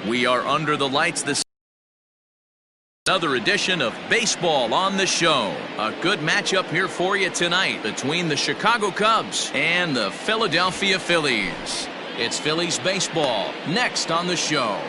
We are under the lights this another edition of baseball on the show. A good matchup here for you tonight between the Chicago Cubs and the Philadelphia Phillies. It's Phillies baseball next on the show.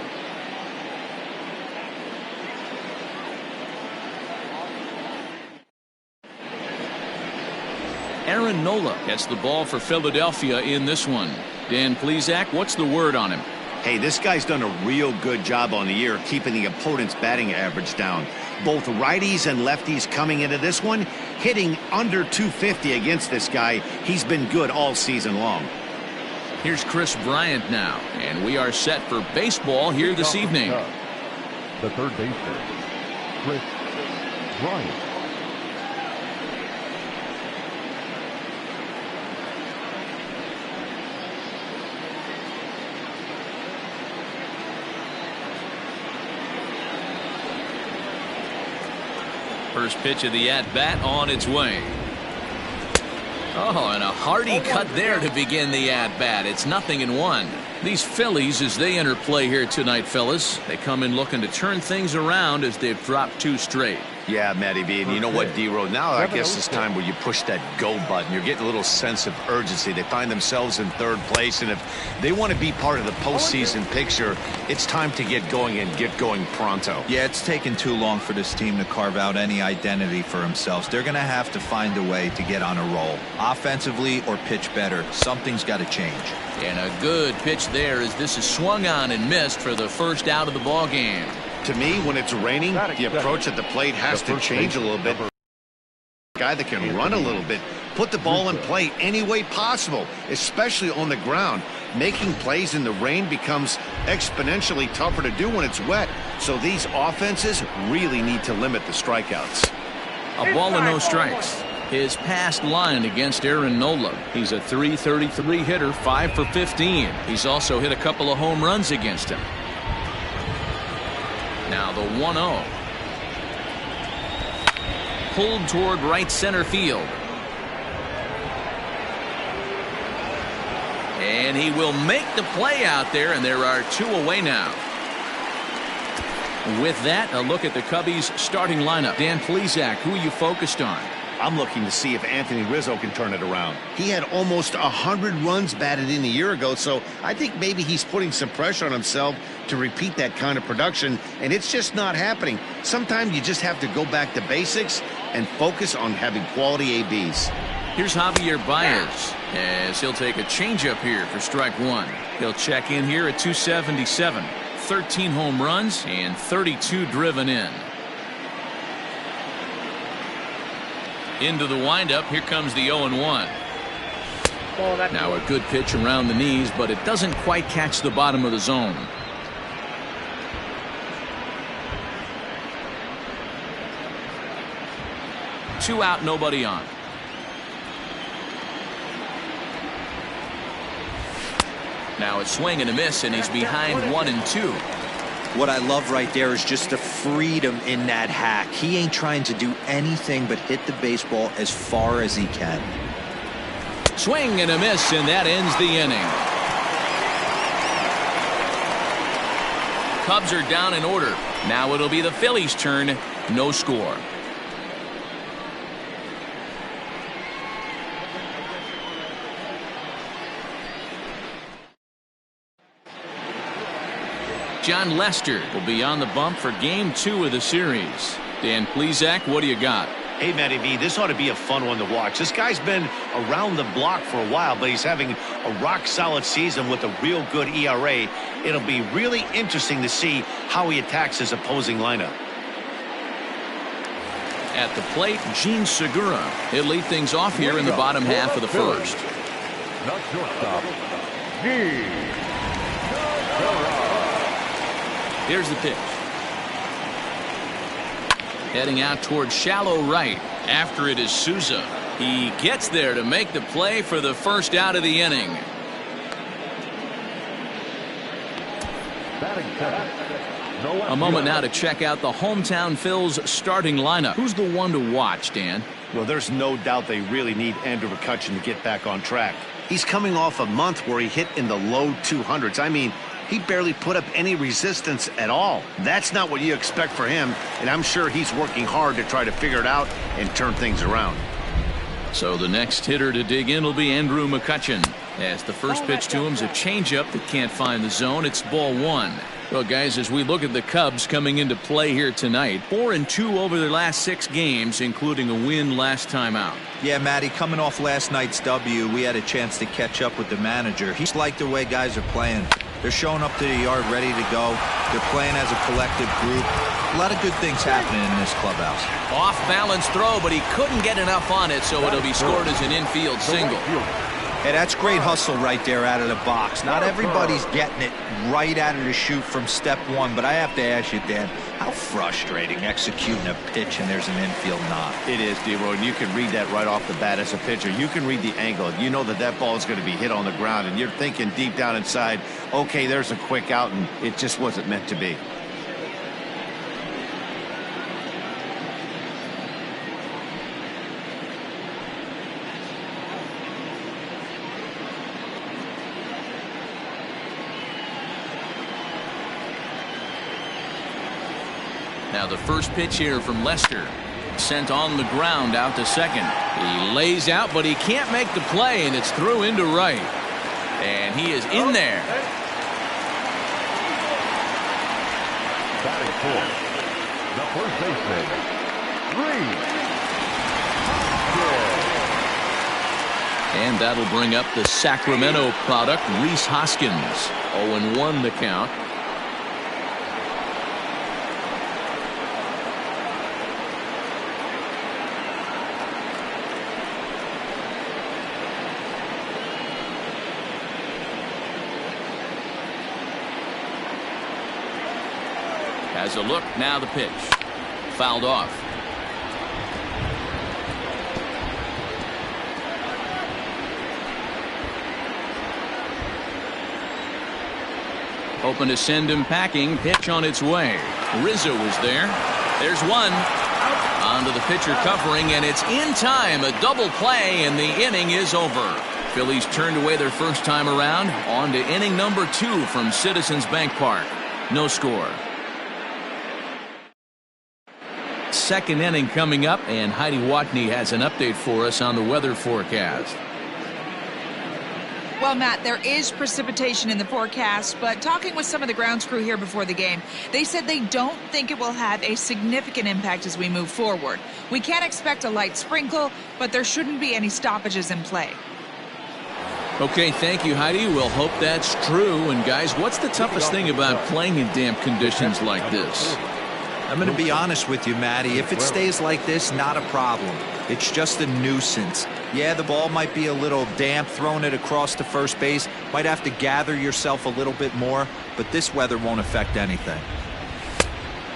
Aaron Nola gets the ball for Philadelphia in this one. Dan Plesac, what's the word on him? Hey, this guy's done a real good job on the year keeping the opponent's batting average down. Both righties and lefties coming into this one, hitting under 250 against this guy. He's been good all season long. Here's Chris Bryant now, and we are set for baseball here this evening. The third baseman, Chris Bryant. First pitch of the at-bat on its way. Oh, and a hearty cut there to begin the at-bat. It's 0-1. These Phillies, as they enter play here tonight, fellas, they come in looking to turn things around as they've dropped 2 straight. Yeah, Matty B, and you know what, D-Row, now I guess it's time where you push that go button. You're getting a little sense of urgency. They find themselves in 3rd place, and if they want to be part of the postseason picture, it's time to get going and get going pronto. Yeah, it's taken too long for this team to carve out any identity for themselves. They're going to have to find a way to get on a roll, offensively or pitch better. Something's got to change. And a good pitch there as this is swung on and missed for the first out of the ball game. To me, when it's raining, the approach at the plate has to change a little bit. Guy that can run a little bit, put the ball in play any way possible, especially on the ground. Making plays in the rain becomes exponentially tougher to do when it's wet. So these offenses really need to limit the strikeouts. A ball and no strikes. His past line against Aaron Nola. He's a .333 hitter, 5 for 15. He's also hit a couple of home runs against him. Now the 1-0. Pulled toward right center field. And he will make the play out there, and there are 2 away now. With that, a look at the Cubbies' starting lineup. Dan Plesac, who are you focused on? I'm looking to see if Anthony Rizzo can turn it around. He had almost 100 runs batted in a year ago, so I think maybe he's putting some pressure on himself to repeat that kind of production, and it's just not happening. Sometimes you just have to go back to basics and focus on having quality ABs. Here's Javier Baez, as he'll take a changeup here for strike 1. He'll check in here at 277. 13 home runs and 32 driven in. Into the windup, here comes the 0-1. Now a good pitch around the knees, but it doesn't quite catch the bottom of the zone. Two out, nobody on. Now a swing and a miss, and he's behind 1-2. What I love right there is just the freedom in that hack. He ain't trying to do anything but hit the baseball as far as he can. Swing and a miss, and that ends the inning. Cubs are down in order. Now it'll be the Phillies' turn. No score. John Lester will be on the bump for game 2 of the series. Dan Plesac, what do you got? Hey, Matty V, this ought to be a fun one to watch. This guy's been around the block for a while, but he's having a rock-solid season with a real good ERA. It'll be really interesting to see how he attacks his opposing lineup. At the plate, Gene Segura. He'll lead things off here in the bottom half of the first. Not shortstop, Gene Segura. Here's the pitch. Heading out towards shallow right. After it is Souza. He gets there to make the play for the first out of the inning. A moment now to check out the hometown Phils starting lineup. Who's the one to watch, Dan? Well, there's no doubt they really need Andrew McCutchen to get back on track. He's coming off a month where he hit in the low 200s. I mean, he barely put up any resistance at all. That's not what you expect for him, and I'm sure he's working hard to try to figure it out and turn things around. So the next hitter to dig in will be Andrew McCutcheon, as the first pitch to him is a changeup that can't find the zone. It's ball one. Well, guys, as we look at the Cubs coming into play here tonight, 4-2 over their last 6 games, including a win last time out. Yeah, Matty, coming off last night's W, we had a chance to catch up with the manager. He's liked the way guys are playing. They're showing up to the yard ready to go. They're playing as a collective group. A lot of good things happening in this clubhouse. Off-balance throw, but he couldn't get enough on it, so it'll be scored as an infield single. Hey, that's great hustle right there out of the box. Not everybody's getting it right out of the chute from step one, but I have to ask you, Dan, how frustrating executing a pitch and there's an infield knock. It is, D-Roy, and you can read that right off the bat as a pitcher. You can read the angle. You know that ball is going to be hit on the ground, and you're thinking deep down inside, okay, there's a quick out, and it just wasn't meant to be. Now the first pitch here from Lester. Sent on the ground out to second. He lays out, but he can't make the play, and it's through into right. And he is in there. Batting fourth, the first baseman, And that'll bring up the Sacramento product, Rhys Hoskins. 0-1 the count. Has a look, now the pitch. Fouled off. Hoping to send him packing. Pitch on its way. Rizzo is there. There's one. Onto the pitcher covering, and it's in time. A double play, and the inning is over. Phillies turned away their first time around. On to inning number 2 from Citizens Bank Park. No score. Second inning coming up, and Heidi Watney has an update for us on the weather forecast. Well, Matt, there is precipitation in the forecast, but talking with some of the grounds crew here before the game, they said they don't think it will have a significant impact as we move forward. We can expect a light sprinkle, but there shouldn't be any stoppages in play. Okay, thank you, Heidi. We'll hope that's true. And guys, what's the toughest thing about playing in damp conditions like this? I'm going to be honest with you, Matty. If it stays like this, not a problem. It's just a nuisance. Yeah, the ball might be a little damp, throwing it across to first base. Might have to gather yourself a little bit more, but this weather won't affect anything.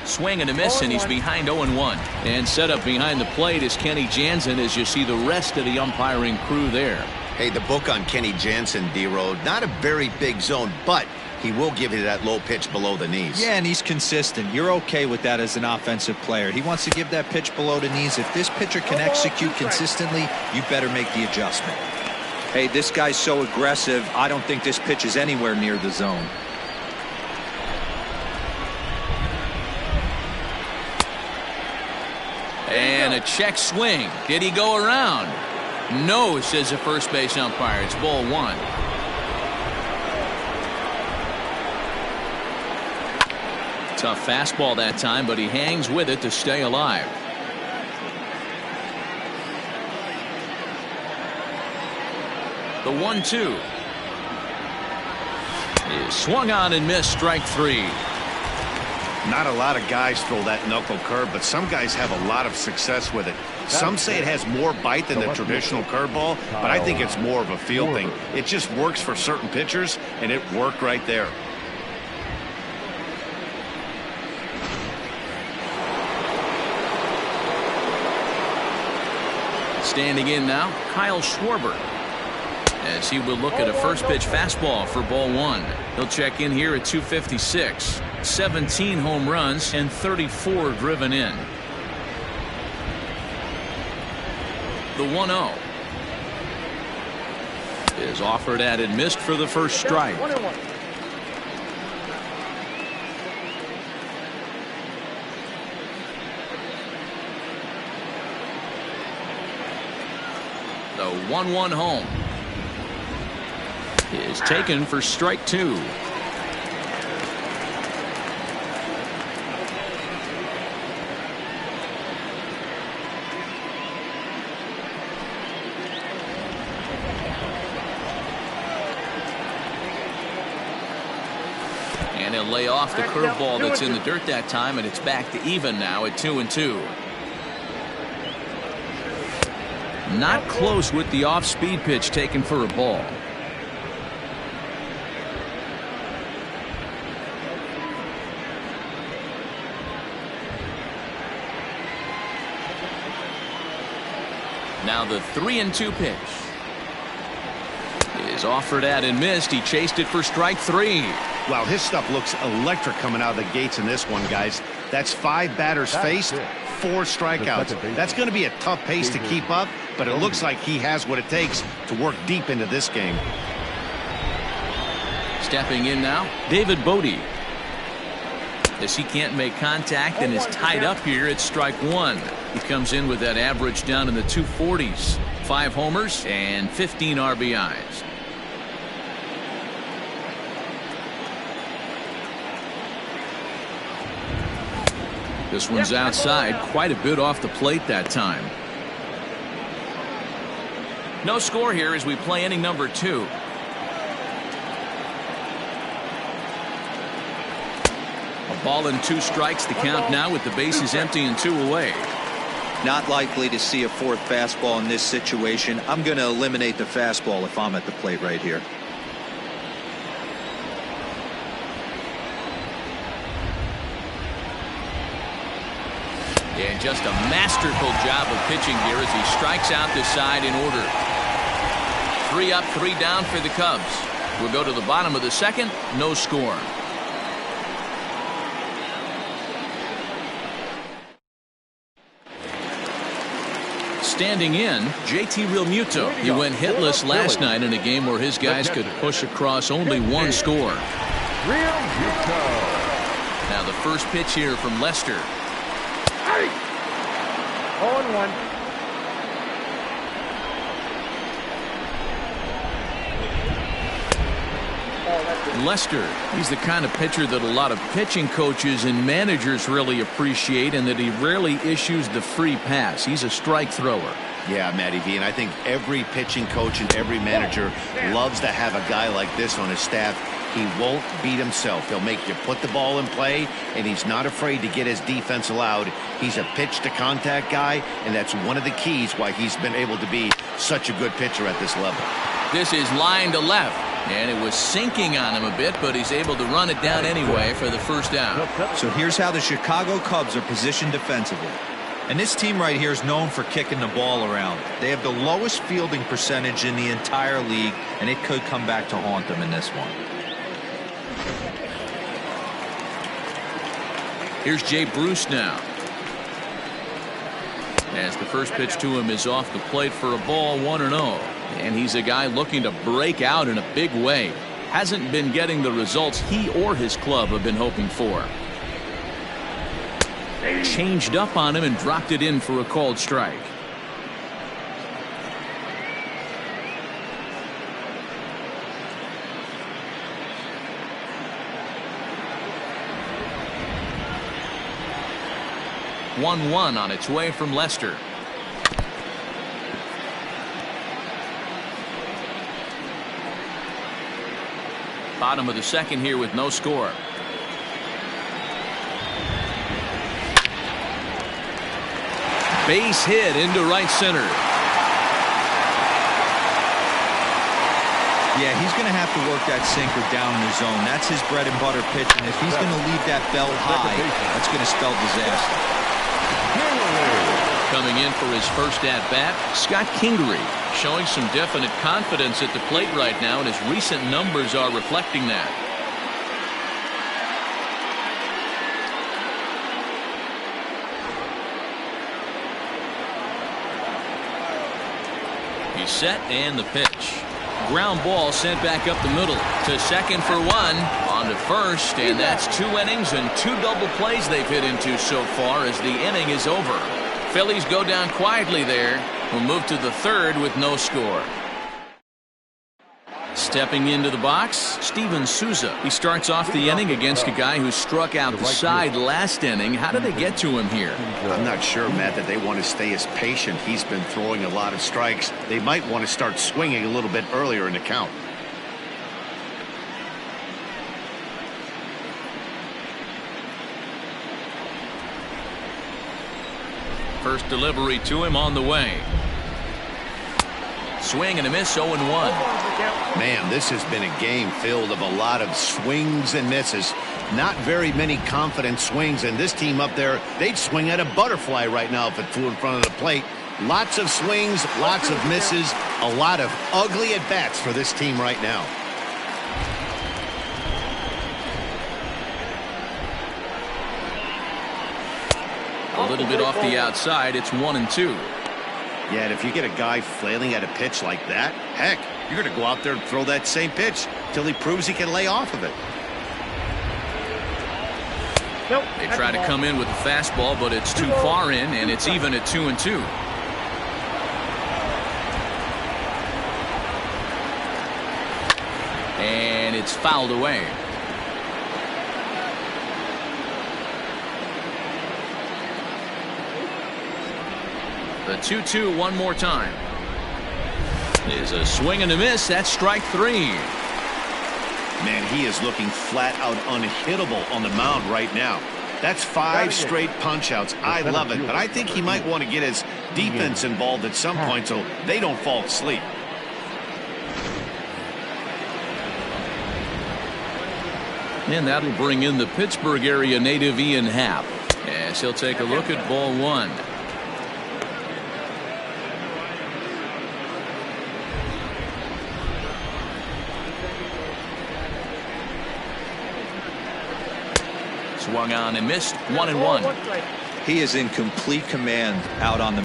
Swing and a miss, and he's behind 0-1. And set up behind the plate is Kenny Jansen as you see the rest of the umpiring crew there. Hey, the book on Kenny Jansen, D-Road, not a very big zone, but he will give you that low pitch below the knees. Yeah, and he's consistent. You're okay with that as an offensive player. He wants to give that pitch below the knees. If this pitcher can execute consistently, you better make the adjustment. Hey, this guy's so aggressive, I don't think this pitch is anywhere near the zone. And a check swing. Did he go around? No, says the first base umpire. It's ball 1. Tough fastball that time, but he hangs with it to stay alive. The 1-2 is swung on and missed. Strike 3. Not a lot of guys throw that knuckle curve, but some guys have a lot of success with it. Some say it has more bite than the traditional curveball, but I think it's more of a feel thing. It just works for certain pitchers, and it worked right there. Standing in now, Kyle Schwarber, as he will look at a first pitch fastball for ball 1. He'll check in here at 256. 17 home runs and 34 driven in. The 1-0 is offered at and missed for the first strike. The 1-1 home is taken for strike 2. And he'll lay off the curveball that's in the dirt that time, and it's back to even now at 2-2. Not close with the off-speed pitch taken for a ball. Now the 3-2 pitch is offered at and missed. He chased it for strike 3. Wow, his stuff looks electric coming out of the gates in this one, guys. That's 5 batters faced, 4 strikeouts. That's going to be a tough pace to keep up, but it looks like he has what it takes to work deep into this game. Stepping in now, David Bodie. As he can't make contact and is tied up here at strike 1. He comes in with that average down in the 240s. 5 homers and 15 RBIs. This one's outside, quite a bit off the plate that time. No score here as we play inning number 2. A ball and 2 strikes the count now with the bases empty and 2 away. Not likely to see a 4th fastball in this situation. I'm going to eliminate the fastball if I'm at the plate right here. And just a masterful job of pitching here as he strikes out the side in order. 3 up, 3 down for the Cubs. We'll go to the bottom of the 2nd. No score. Standing in, JT Realmuto. He went hitless last night in a game where his guys could push across only 1 score. Now the first pitch here from Lester. 0-1. Lester, he's the kind of pitcher that a lot of pitching coaches and managers really appreciate, and that he rarely issues the free pass. He's a strike thrower. Yeah, Matty V, and I think every pitching coach and every manager loves to have a guy like this on his staff. He won't beat himself. He'll make you put the ball in play, and he's not afraid to get his defense allowed. He's a pitch-to-contact guy, and that's one of the keys why he's been able to be such a good pitcher at this level. This is line to left, and it was sinking on him a bit, but he's able to run it down anyway for the first down. So here's how the Chicago Cubs are positioned defensively. And this team right here is known for kicking the ball around. They have the lowest fielding percentage in the entire league, and it could come back to haunt them in this one. Here's Jay Bruce now. As the first pitch to him is off the plate for a ball, 1-0. And he's a guy looking to break out in a big way. Hasn't been getting the results he or his club have been hoping for. Changed up on him and dropped it in for a called strike. One on its way from Lester. Bottom of the 2nd here with no score. Base hit into right center. Yeah, he's going to have to work that sinker down in the zone. That's his bread and butter pitch, and if he's going to leave that belt high, that's going to spell disaster. Coming in for his first at-bat, Scott Kingery, showing some definite confidence at the plate right now, and his recent numbers are reflecting that. He's set, and the pitch. Ground ball sent back up the middle to second for 1, on to first, and that's 2 innings and 2 double plays they've hit into so far as the inning is over. Phillies go down quietly there, We'll move to the third with no score. Stepping into the box, Steven Souza. He starts off the inning against a guy who struck out the side last inning. How did they get to him here? I'm not sure, Matt, that they want to stay as patient. He's been throwing a lot of strikes. They might want to start swinging a little bit earlier in the count. First delivery to him on the way. Swing and a miss, 0-1. Man, this has been a game filled of a lot of swings and misses. Not very many confident swings, and this team up there, they'd swing at a butterfly right now if it flew in front of the plate. Lots of swings, lots of misses, a lot of ugly at-bats for this team right now. A little bit off the outside, it's 1-2. Yeah, and if you get a guy flailing at a pitch like that, heck, you're going to go out there and throw that same pitch till he proves he can lay off of it. They try to come in with a fastball, but it's too far in, and it's even at 2-2. And it's fouled away. The 2-2 one more time. Is a swing and a miss. That's strike 3. Man, he is looking flat out unhittable on the mound right now. That's 5 straight punch-outs. I love it, but I think he might want to get his defense involved at some point so they don't fall asleep. And that'll bring in the Pittsburgh area native Ian Happ, as he'll take a look at ball 1. Swung on and missed, 1-1. He is in complete command out on the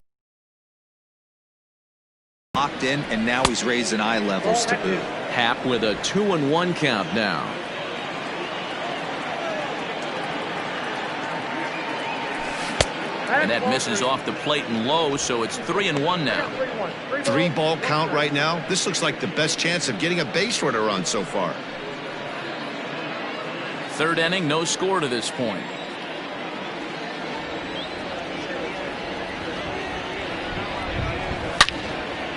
locked in, and now he's raising eye levels to boot. Happ with a 2-1 count now. And that misses off the plate and low, so it's 3-1 now. 3-ball count right now. This looks like the best chance of getting a base runner on so far. Third inning, no score to this point.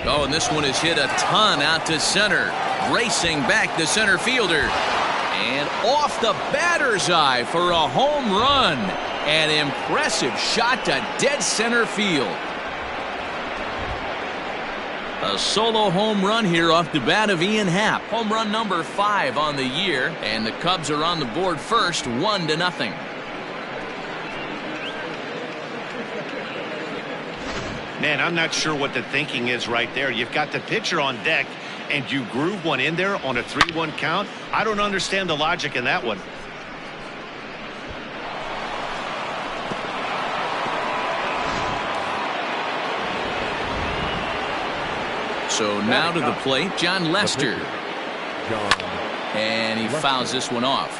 Oh, and this one is hit a ton out to center. Racing back the center fielder. And off the batter's eye for a home run. An impressive shot to dead center field. A solo home run here off the bat of Ian Happ. Home run number 5 on the year, and the Cubs are on the board first, 1-0. Man, I'm not sure what the thinking is right there. You've got the pitcher on deck, and you groove one in there on a 3-1 count. I don't understand the logic in that one. So now to the plate, John Lester. And he fouls this one off.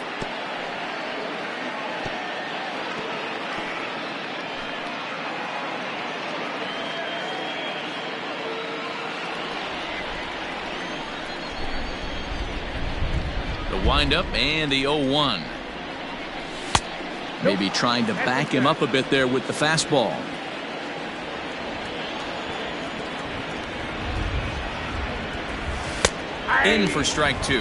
The windup and the 0-1. Maybe trying to back him up a bit there with the fastball. In for strike 2.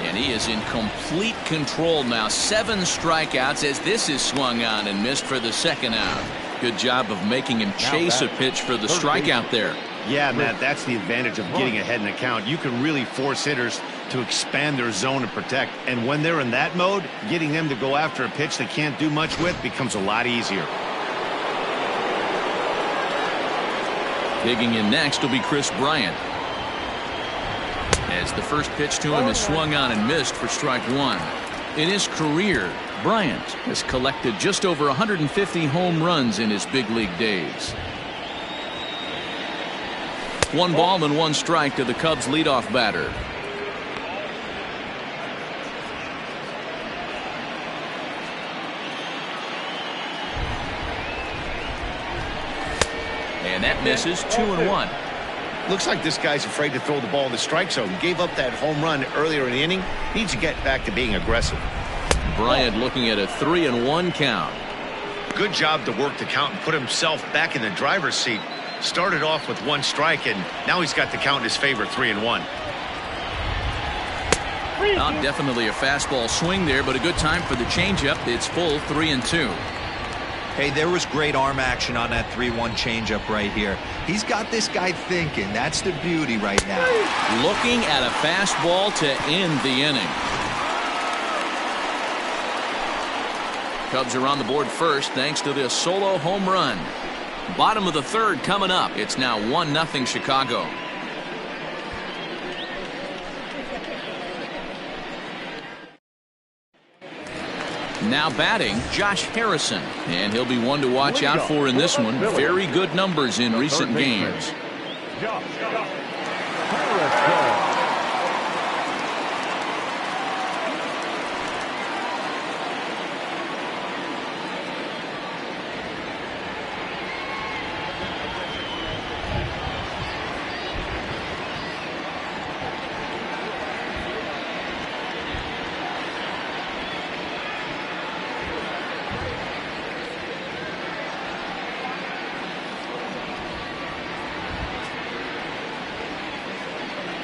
And he is in complete control now. 7 strikeouts as this is swung on and missed for the second out. Good job of making him chase a pitch for the strikeout there. Yeah, Matt, that's the advantage of getting ahead in the count. You can really force hitters to expand their zone and protect. And when they're in that mode, getting them to go after a pitch they can't do much with becomes a lot easier. Digging in next will be Chris Bryant. As the first pitch to him is swung on and missed for strike 1. In his career, Bryant has collected just over 150 home runs in his big league days. 1 ball and 1 strike to the Cubs leadoff batter. that misses 2-1. Looks like this guy's afraid to throw the ball in the strike zone. Gave up that home run earlier in the inning. Needs to get back to being aggressive. Bryant looking at a 3-1 count. Good job to work the count and put himself back in the driver's seat. Started off with 1 strike, and now he's got the count in his favor, 3-1. Not definitely a fastball swing there, but a good time for the changeup. It's full 3-2. Hey, there was great arm action on that 3-1 changeup right here. He's got this guy thinking. That's the beauty right now. Looking at a fastball to end the inning. Cubs are on the board first thanks to this solo home run. Bottom of the third coming up. It's now 1-0 Chicago. Now batting, Josh Harrison. And he'll be one to watch out for in this one. Very good numbers in recent games. Josh Harrison.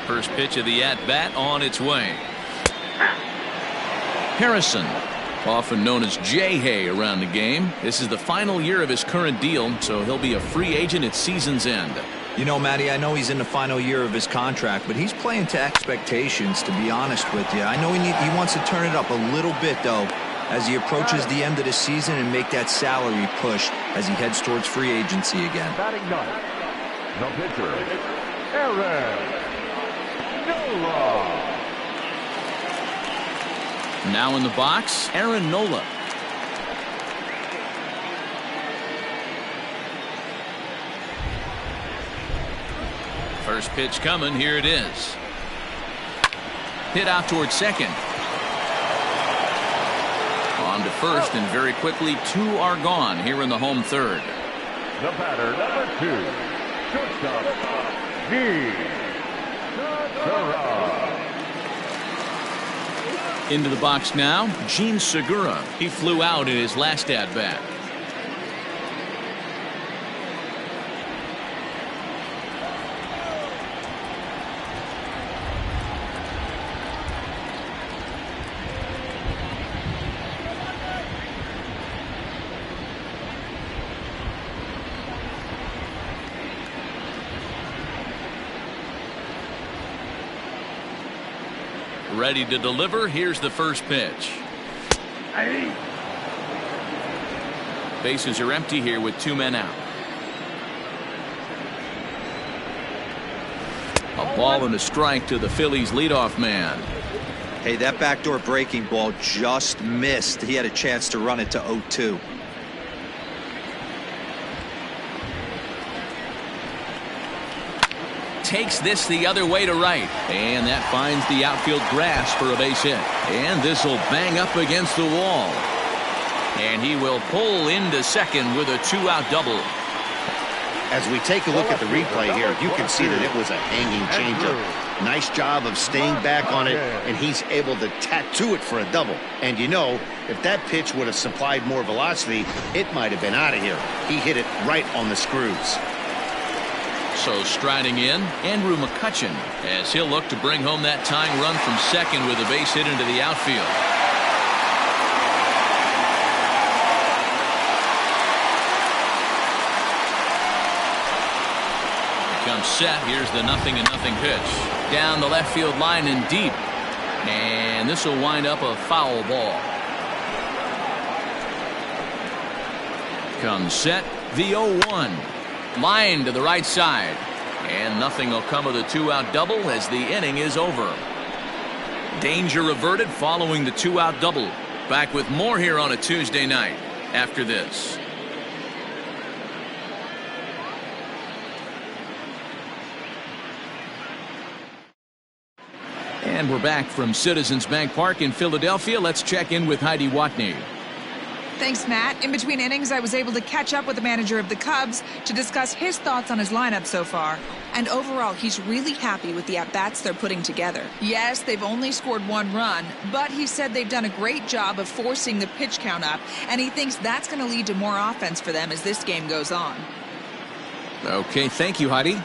First pitch of the at-bat on its way. Harrison, often known as J-Hay around the game. This is the final year of his current deal, so he'll be a free agent at season's end. You know, Matty, I know he's in the final year of his contract, but he's playing to expectations, to be honest with you. I know he wants to turn it up a little bit, though, as he approaches the end of the season and make that salary push as he heads towards free agency again. Batting ninth, the pitcher, Aaron Nola. Now in the box, Aaron Nola. First pitch coming. Here it is. Hit out towards second. On to first, and very quickly 2 are gone here in the home third. The batter, number 2, shortstop, D. Into the box now, Gene Segura. He flew out in his last at-bat. Ready to deliver. Here's the first pitch. Bases are empty here with 2 men out. A ball and a strike to the Phillies leadoff man. Hey, that backdoor breaking ball just missed. He had a chance to run it to 0-2. Takes this the other way to right, and that finds the outfield grass for a base hit. And this will bang up against the wall, and he will pull into second with a 2-out double. As we take a look at the replay here, you can see that it was a hanging changeup. Nice job of staying back on it, and he's able to tattoo it for a double. And you know, if that pitch would have supplied more velocity, it might have been out of here. He hit it right on the screws. So striding in, Andrew McCutchen, as he'll look to bring home that tying run from second with a base hit into the outfield. Comes set. Here's the 0-0 pitch. Down the left field line and deep. And this will wind up a foul ball. Comes set. The 0-1. Line to the right side, and nothing will come of the 2-out double as the inning is over. Danger averted following the 2-out double. Back with more here on a Tuesday night after this. And we're back from Citizens Bank Park in Philadelphia. Let's check in with Heidi Watney. Thanks, Matt. In between innings, I was able to catch up with the manager of the Cubs to discuss his thoughts on his lineup so far. And overall, he's really happy with the at-bats they're putting together. Yes, they've only scored 1 run, but he said they've done a great job of forcing the pitch count up, and he thinks that's going to lead to more offense for them as this game goes on. Okay, thank you, Heidi.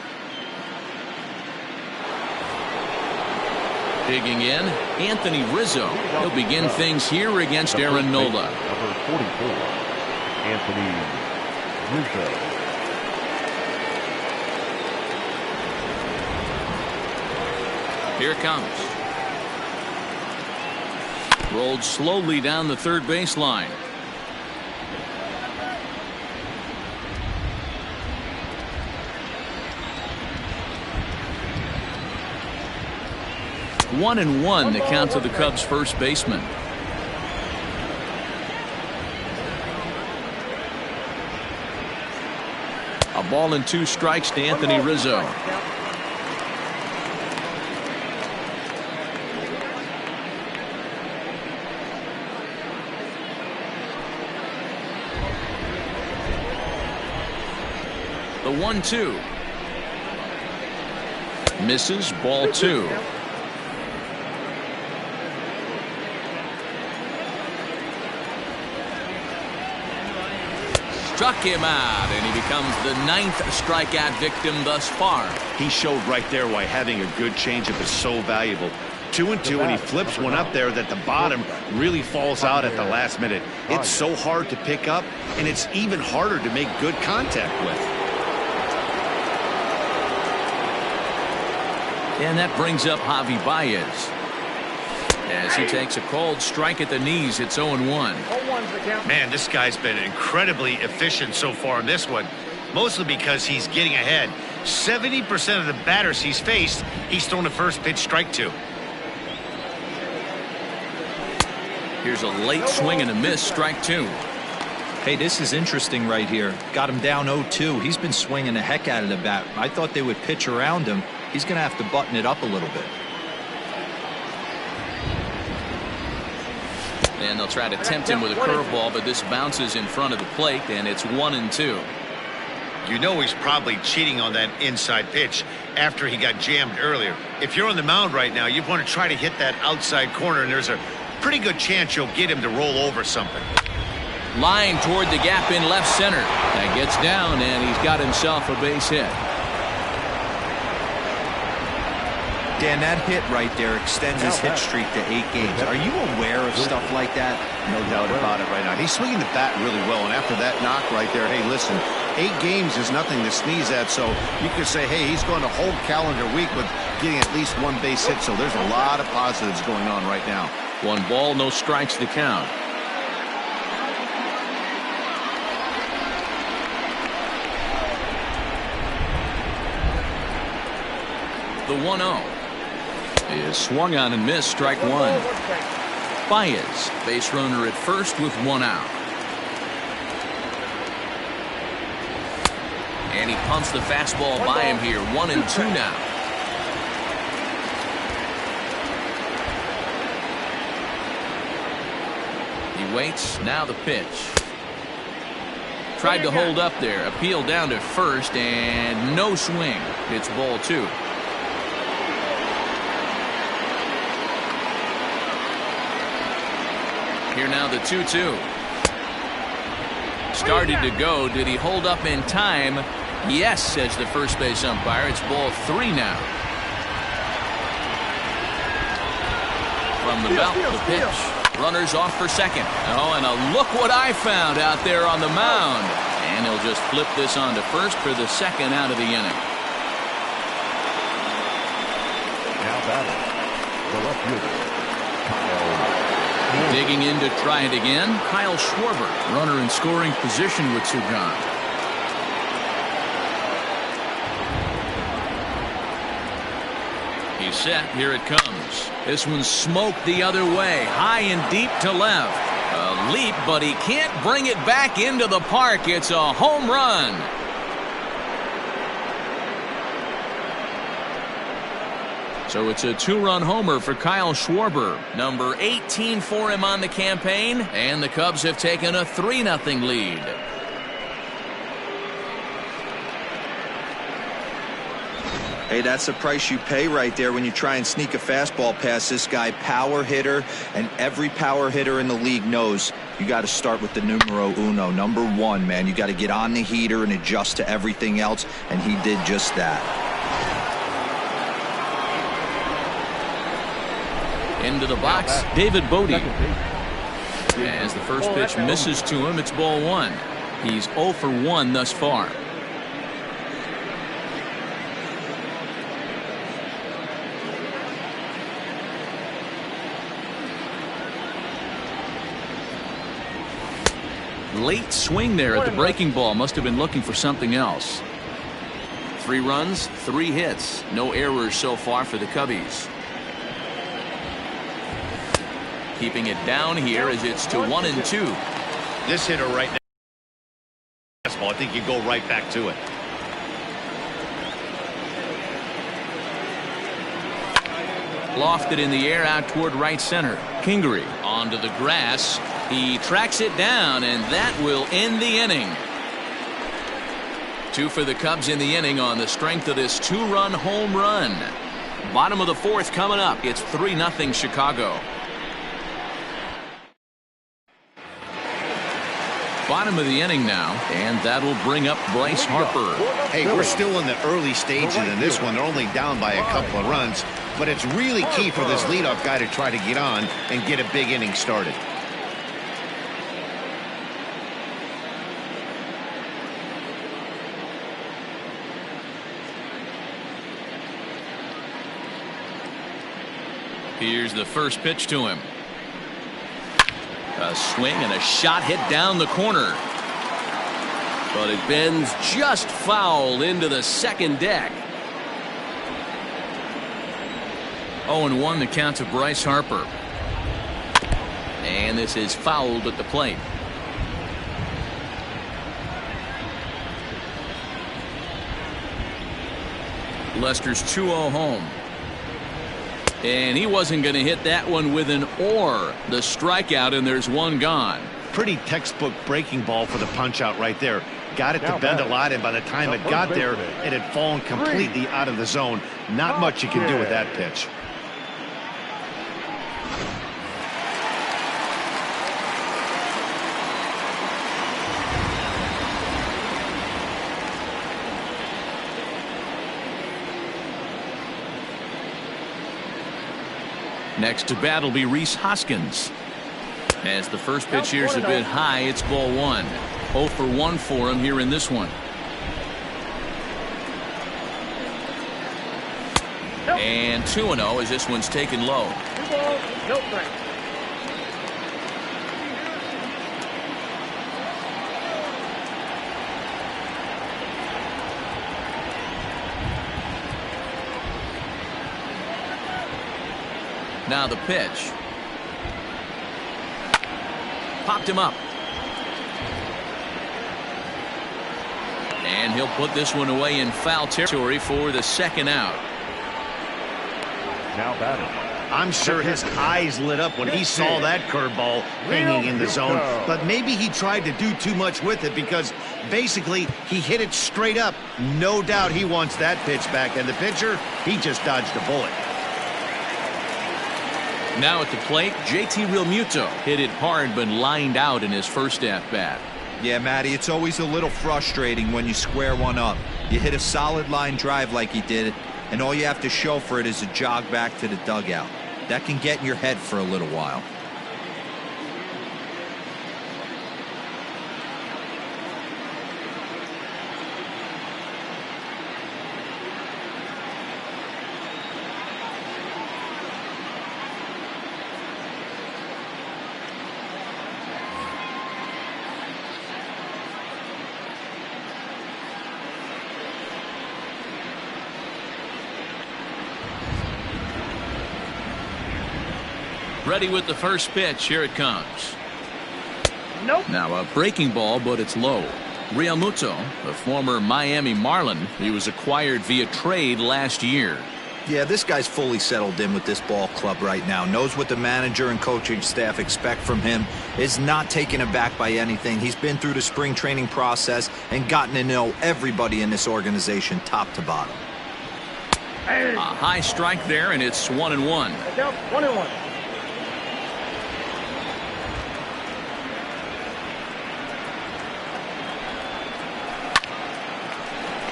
Digging in, Anthony Rizzo. He'll begin things here against Aaron Nola. Number 44, Anthony Rizzo. Here it comes. Rolled slowly down the third baseline. One and one, the count to the Cubs' first baseman. A ball and 2 strikes to Anthony Rizzo. The 1-2. Misses, ball 2. Struck him out, and he becomes the 9th strikeout victim thus far. He showed right there why having a good changeup is so valuable. 2-2, and he flips one up there that the bottom really falls out at the last minute. It's so hard to pick up, and it's even harder to make good contact with. And that brings up Javi Baez. As he takes a cold strike at the knees, it's 0-1. Man, this guy's been incredibly efficient so far in this one, mostly because he's getting ahead. 70% of the batters he's faced, he's thrown the first pitch strike to. Here's a late swing and a miss, strike 2. Hey, this is interesting right here. Got him down 0-2. He's been swinging the heck out of the bat. I thought they would pitch around him. He's going to have to button it up a little bit. And they'll try to tempt him with a curveball, but this bounces in front of the plate, and it's 1-2. You know he's probably cheating on that inside pitch after he got jammed earlier. If you're on the mound right now, you want to try to hit that outside corner, and there's a pretty good chance you'll get him to roll over something. Line toward the gap in left center. That gets down, and he's got himself a base hit. Dan, that hit right there extends his hit streak to 8 games. Are you aware of stuff like that? No doubt about it right now. He's swinging the bat really well, and after that knock right there, hey, listen, 8 games is nothing to sneeze at, so you could say, hey, he's going to whole calendar week with getting at least 1 base hit, so there's a lot of positives going on right now. 1 ball, no strikes to count. The 1-0 is swung on and missed, strike 1. Baez, base runner at first with 1 out. And he pumps the fastball by him here. 1-2 now. He waits, now the pitch. Tried to hold up there, appeal down to first, and no swing. It's ball 2. Here now the 2-2. Started to go. Did he hold up in time? Yes, says the first base umpire. It's ball 3 now. From the belt, the pitch. Runners off for second. Oh, and look what I found out there on the mound. And he'll just flip this on to first for the second out of the inning. Now batting, the left fielder, Kyle. Digging in to try it again, Kyle Schwarber, runner in scoring position with 2 gone. He's set, here it comes. This one's smoked the other way, high and deep to left. A leap, but he can't bring it back into the park. It's a home run. So it's a 2-run homer for Kyle Schwarber. Number 18 for him on the campaign, and the Cubs have taken a 3-0 lead. Hey, that's the price you pay right there when you try and sneak a fastball past this guy. Power hitter, and every power hitter in the league knows you got to start with the numero uno, number 1, man. You got to get on the heater and adjust to everything else, and he did just that. Into the box, David Bodie. As the first pitch misses to him, it's ball 1. He's 0 for 1 thus far. Late swing there at the breaking ball. Must have been looking for something else. 3 runs, 3 hits. No errors so far for the Cubbies. Keeping it down here as it's to 1-2. This hitter right now, I think you go right back to it. Lofted in the air out toward right center. Kingery onto the grass. He tracks it down, and that will end the inning. 2 for the Cubs in the inning on the strength of this 2-run home run. Bottom of the 4th coming up. It's 3-0 Chicago. Bottom of the inning now, and that'll bring up Bryce Harper. Hey, we're still in the early stages in this one. They're only down by a couple of runs, but it's really key for this leadoff guy to try to get on and get a big inning started. Here's the first pitch to him. A swing and a shot hit down the corner. But it bends just foul into the second deck. 0-1 the count to Bryce Harper. And this is fouled at the plate. Lester's 2-0 home. And he wasn't going to hit that one with an or. The strikeout, and there's 1 gone. Pretty textbook breaking ball for the punch out right there. Got it to bend a lot, and by the time it got there, it had fallen completely out of the zone. Not much you can do with that pitch. Next to bat will be Rhys Hoskins. As the first pitch here's a bit high, it's ball 1. 0 for 1 for him here in this one. And 2-0 as this one's taken low. 2 balls, no strikes. Now the pitch. Popped him up. And he'll put this one away in foul territory for the second out. Now batting. I'm sure his eyes lit up when he saw that curveball hanging in the zone. But maybe he tried to do too much with it because basically he hit it straight up. No doubt he wants that pitch back. And the pitcher, he just dodged a bullet. Now at the plate, JT Realmuto hit it hard but lined out in his first at-bat. Yeah, Matty, it's always a little frustrating when you square one up. You hit a solid line drive like he did, and all you have to show for it is a jog back to the dugout. That can get in your head for a little while. Ready with the first pitch. Here it comes. Nope. Now a breaking ball, but it's low. Realmuto, the former Miami Marlin, he was acquired via trade last year. Yeah, this guy's fully settled in with this ball club right now. Knows what the manager and coaching staff expect from him. Is not taken aback by anything. He's been through the spring training process and gotten to know everybody in this organization top to bottom. A high strike there, and it's 1-1. 1-1.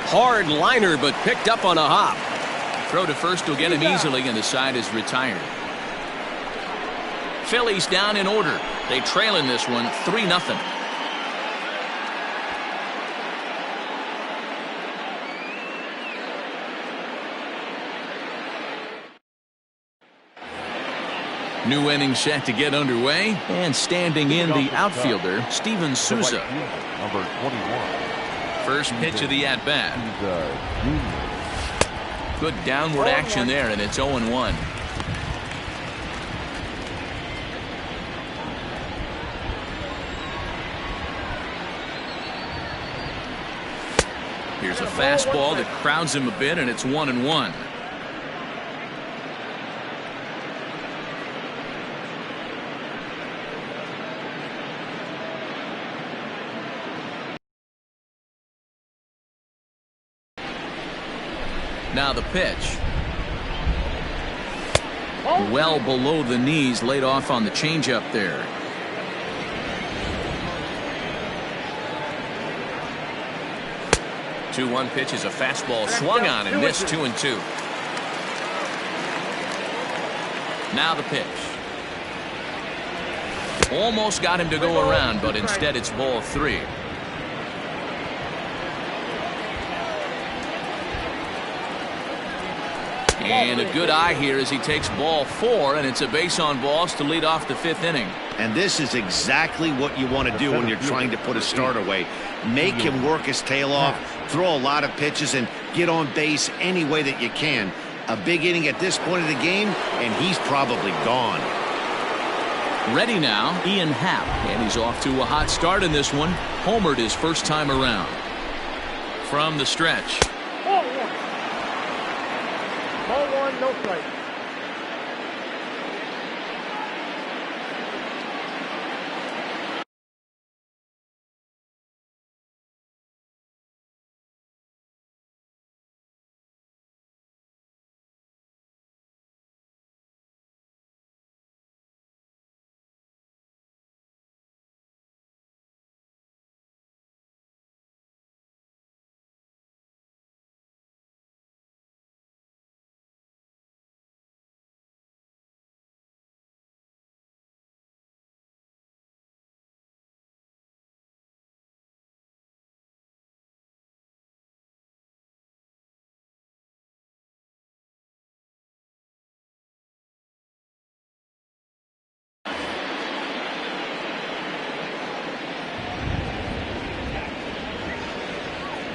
Hard liner, but picked up on a hop. Throw to first will get him easily, and the side is retired. Phillies down in order. They trail in this one 3-0. New inning set to get underway, and standing in the outfielder, Steven Souza. Number 21. First pitch of the at-bat. Good downward action there, and it's 0-1. Here's a fastball that crowds him a bit, and it's 1-1. Now the pitch. Well below the knees, laid off on the changeup there. Two-one pitch is a fastball swung on and missed. 2-2. Now the pitch. Almost got him to go around, but instead it's ball 3. And a good eye here as he takes ball 4, and it's a base on balls to lead off the 5th inning. And this is exactly what you want to do when you're trying to put a start away. Make him work his tail off, throw a lot of pitches, and get on base any way that you can. A big inning at this point of the game, and he's probably gone. Ready now, Ian Happ, and he's off to a hot start in this one. Homered his first time around. From the stretch. Ball 1, no strike.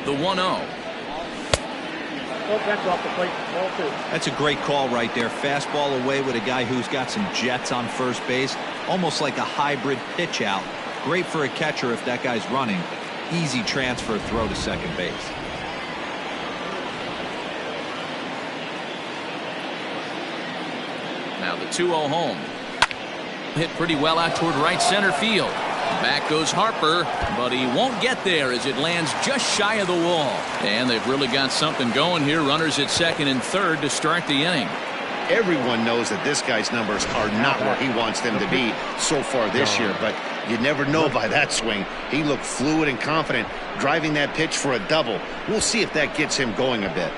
The 1-0. That's off the plate. Ball 2. That's a great call right there. Fastball away with a guy who's got some jets on first base. Almost like a hybrid pitch out. Great for a catcher if that guy's running. Easy transfer throw to second base. Now the 2-0 home. Hit pretty well out toward right center field. Back goes Harper, but he won't get there as it lands just shy of the wall. And they've really got something going here. Runners at second and third to start the inning. Everyone knows that this guy's numbers are not where he wants them to be so far this year, but you never know by that swing. He looked fluid and confident, driving that pitch for a double. We'll see if that gets him going a bit.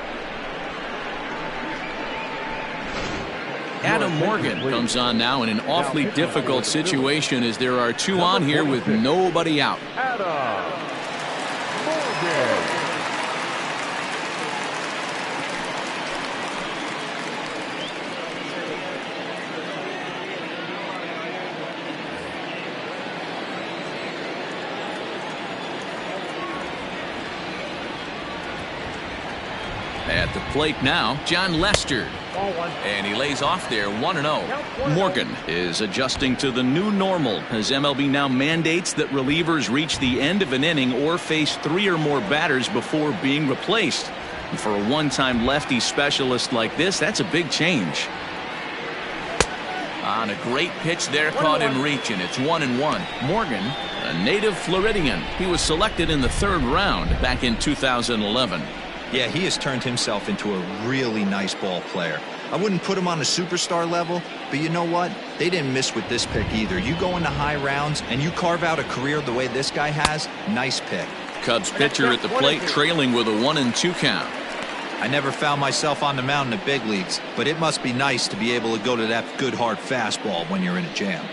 Adam Morgan comes on now in an awfully difficult situation as there are 2 on here with nobody out. Adam Morgan. At the plate now, John Lester. Ball 1. And he lays off there 1-0. Morgan is adjusting to the new normal as MLB now mandates that relievers reach the end of an inning or face 3 or more batters before being replaced. For a one-time lefty specialist like this, that's a big change. On a great pitch there, caught in reach, and it's 1-1. Morgan, a native Floridian. He was selected in the 3rd round back in 2011. Yeah, he has turned himself into a really nice ball player. I wouldn't put him on a superstar level, but you know what? They didn't miss with this pick either. You go into high rounds and you carve out a career the way this guy has, nice pick. Cubs pitcher at the plate, trailing with a 1-2 count. I never found myself on the mound in the big leagues, but it must be nice to be able to go to that good hard fastball when you're in a jam.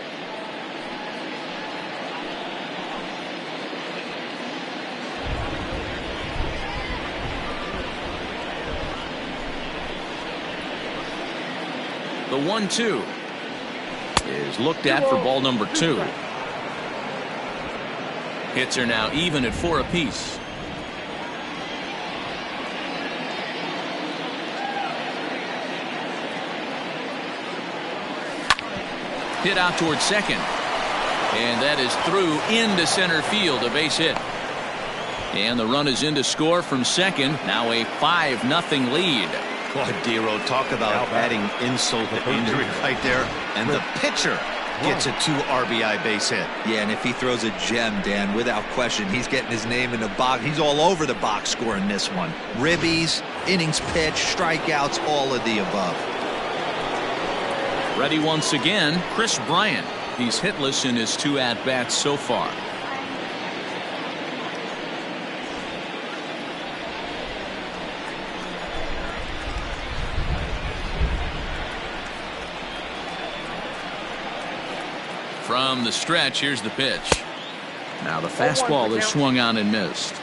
The 1-2 is looked at for ball number 2. Hits are now even at 4 apiece. Hit out towards second. And that is through into center field, a base hit. And the run is in to score from second. Now a 5-0 lead. Boy, Dero, talk about adding insult to injury right there. And the pitcher gets a 2 RBI base hit. Yeah, and if he throws a gem, Dan, without question, he's getting his name in the box. He's all over the box score in this one. Ribbies, innings pitched, strikeouts, all of the above. Ready once again, Chris Bryant. He's hitless in his 2 at-bats so far. From the stretch, here's the pitch. Now the fastball is swung on and missed.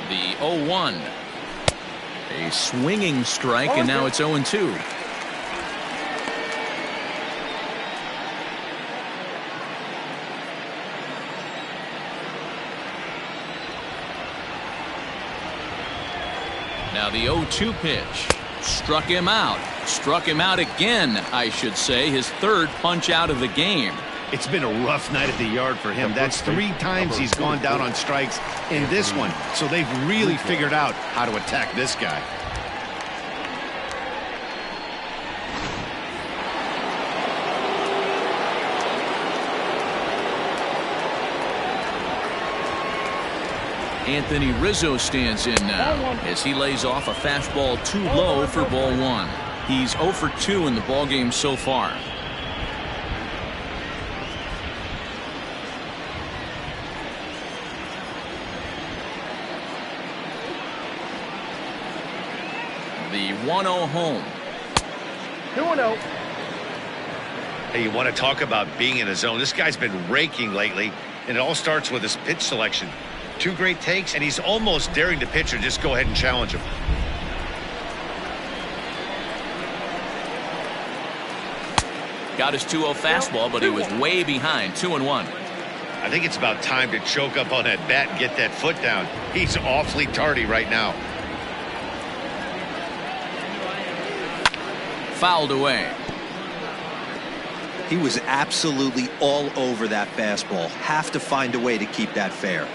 The 0-1. A swinging strike, and now it's 0-2. Now the 0-2 pitch. Struck him out. Struck him out again, I should say. His 3rd punch out of the game. It's been a rough night at the yard for him. That's 3 times he's gone down on strikes in this one. So they've really figured out how to attack this guy. Anthony Rizzo stands in now as he lays off a fastball too low for ball 1. He's 0 for 2 in the ballgame so far. The 1-0 home. 2-0. Hey, you want to talk about being in a zone? This guy's been raking lately, and it all starts with his pitch selection. 2 great takes, and he's almost daring the pitcher just go ahead and challenge him. Got his 2-0 fastball, but he was way behind. 2-1. I think it's about time to choke up on that bat and get that foot down. He's awfully tardy right now. Fouled away. He was absolutely all over that fastball. Have to find a way to keep that fair.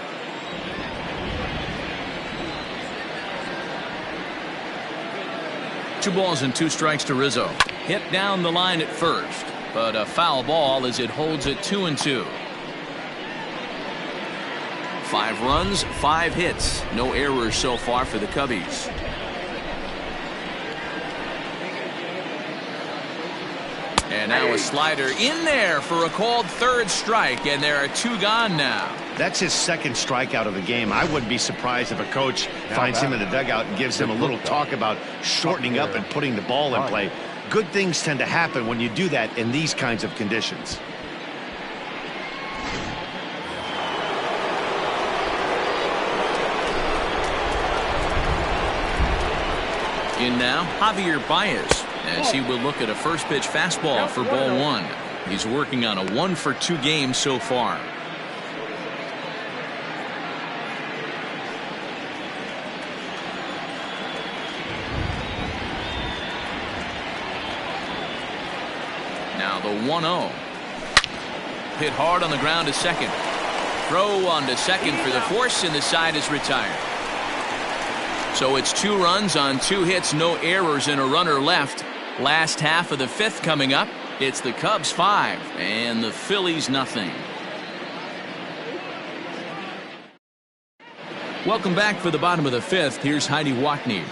Two balls and 2 strikes to Rizzo. Hit down the line at first, but a foul ball as it holds it 2-2. 5 runs, 5 hits. No errors so far for the Cubbies. And now a slider in there for a called 3rd strike, and there are 2 gone now. That's his 2nd strikeout of the game. I wouldn't be surprised if a coach finds him in the dugout and gives him a little talk about shortening up and putting the ball in play. Good things tend to happen when you do that in these kinds of conditions. In now, Javier Baez, as he will look at a first pitch fastball for ball 1. He's working on a 1 for 2 game so far. the 1-0. Hit hard on the ground to second. Throw on to second for the force, and the side is retired. So it's 2 runs on 2 hits, no errors, and a runner left. Last half of the 5th coming up. It's the Cubs 5 and the Phillies nothing. Welcome back for the bottom of the 5th. Here's Heidi Watney.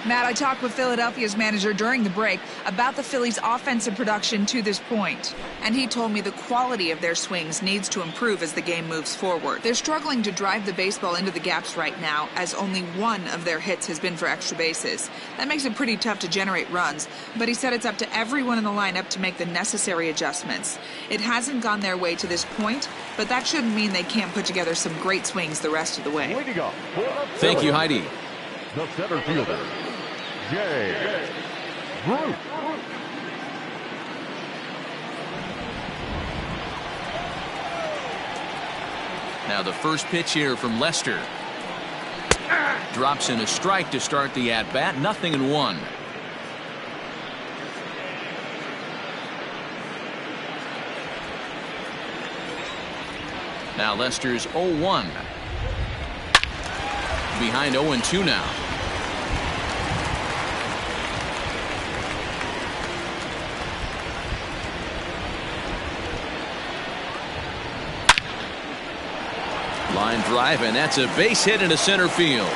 Matt, I talked with Philadelphia's manager during the break about the Phillies' offensive production to this point. And he told me the quality of their swings needs to improve as the game moves forward. They're struggling to drive the baseball into the gaps right now, as only 1 of their hits has been for extra bases. That makes it pretty tough to generate runs, but he said it's up to everyone in the lineup to make the necessary adjustments. It hasn't gone their way to this point, but that shouldn't mean they can't put together some great swings the rest of the way. Thank you, Heidi. The center fielder, Jay Bruce. Now the first pitch here from Lester. Drops in a strike to start the at-bat. 0-1. Now Lester's 0-1. Behind 0-2 now. Line drive, and that's a base hit into center field.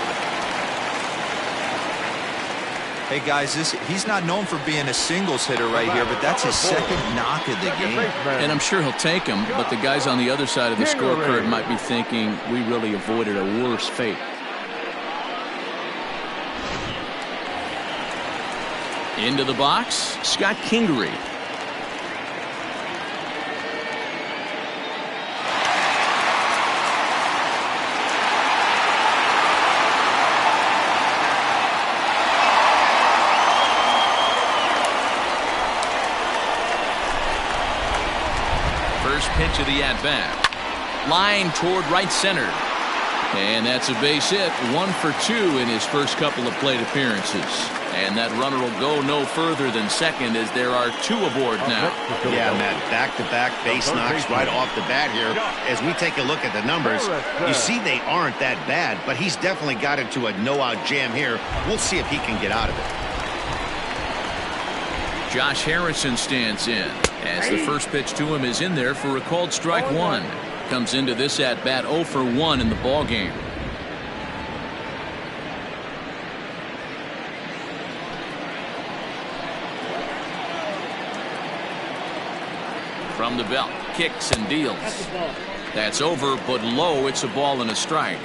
Hey guys, he's not known for being a singles hitter right here, but that's his 2nd knock of the game. And I'm sure he'll take him, but the guys on the other side of the scorecard might be thinking we really avoided a worse fate. Into the box, Scott Kingery. First pitch of the at-bat. Line toward right center. And that's a base hit. 1 for 2 in his first couple of plate appearances. And that runner will go no further than second, as there are 2 aboard now. Yeah, Matt, back-to-back base knocks right off the bat here. As we take a look at the numbers, you see they aren't that bad, but he's definitely got into a no-out jam here. We'll see if he can get out of it. Josh Harrison stands in, as the first pitch to him is in there for a called strike 1. Comes into this at-bat 0 for 1 in the ballgame. From the belt, kicks and deals. That's over, but low. It's a ball and a strike.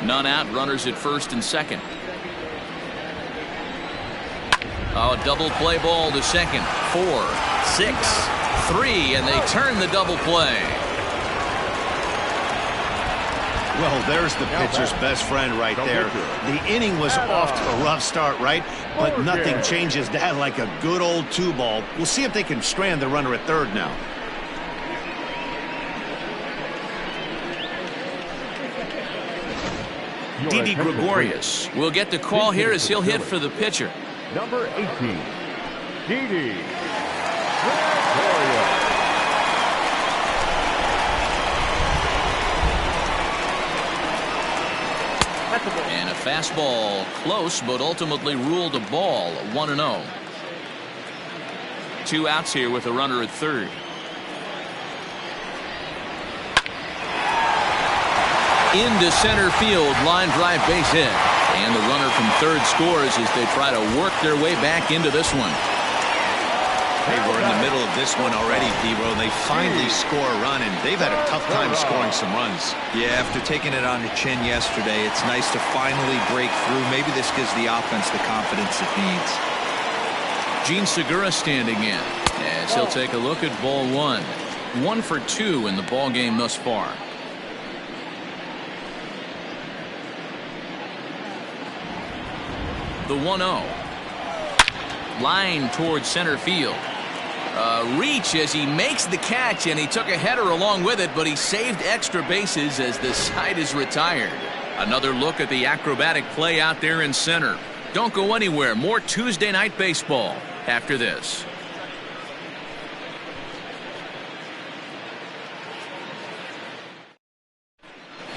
None out, runners at first and second. Oh, double play ball to second. 4, 6, 3, and they turn the double play. Well, there's the pitcher's best friend right there. The inning was off to a rough start, right? But nothing changes that like a good old 2-ball. We'll see if they can strand the runner at third now. Didi Gregorius will get the call here as he'll hit for the pitcher. Number 18, Didi Gregorius. And a fastball close, but ultimately ruled a ball. 1-0. 2 outs here with a runner at third. Into center field, line drive base hit. And the runner from third scores as they try to work their way back into this one. Hey, we're in the middle of this one already, D-Row. They finally score a run, and they've had a tough time scoring some runs. Yeah, after taking it on the chin yesterday, it's nice to finally break through. Maybe this gives the offense the confidence it needs. Gene Segura standing in as he'll take a look at ball 1. 1 for 2 in the ball game thus far. The 1-0. Line towards center field. Reach as he makes the catch, and he took a header along with it, but he saved extra bases as the side is retired. Another look at the acrobatic play out there in center. Don't go anywhere. More Tuesday Night Baseball after this.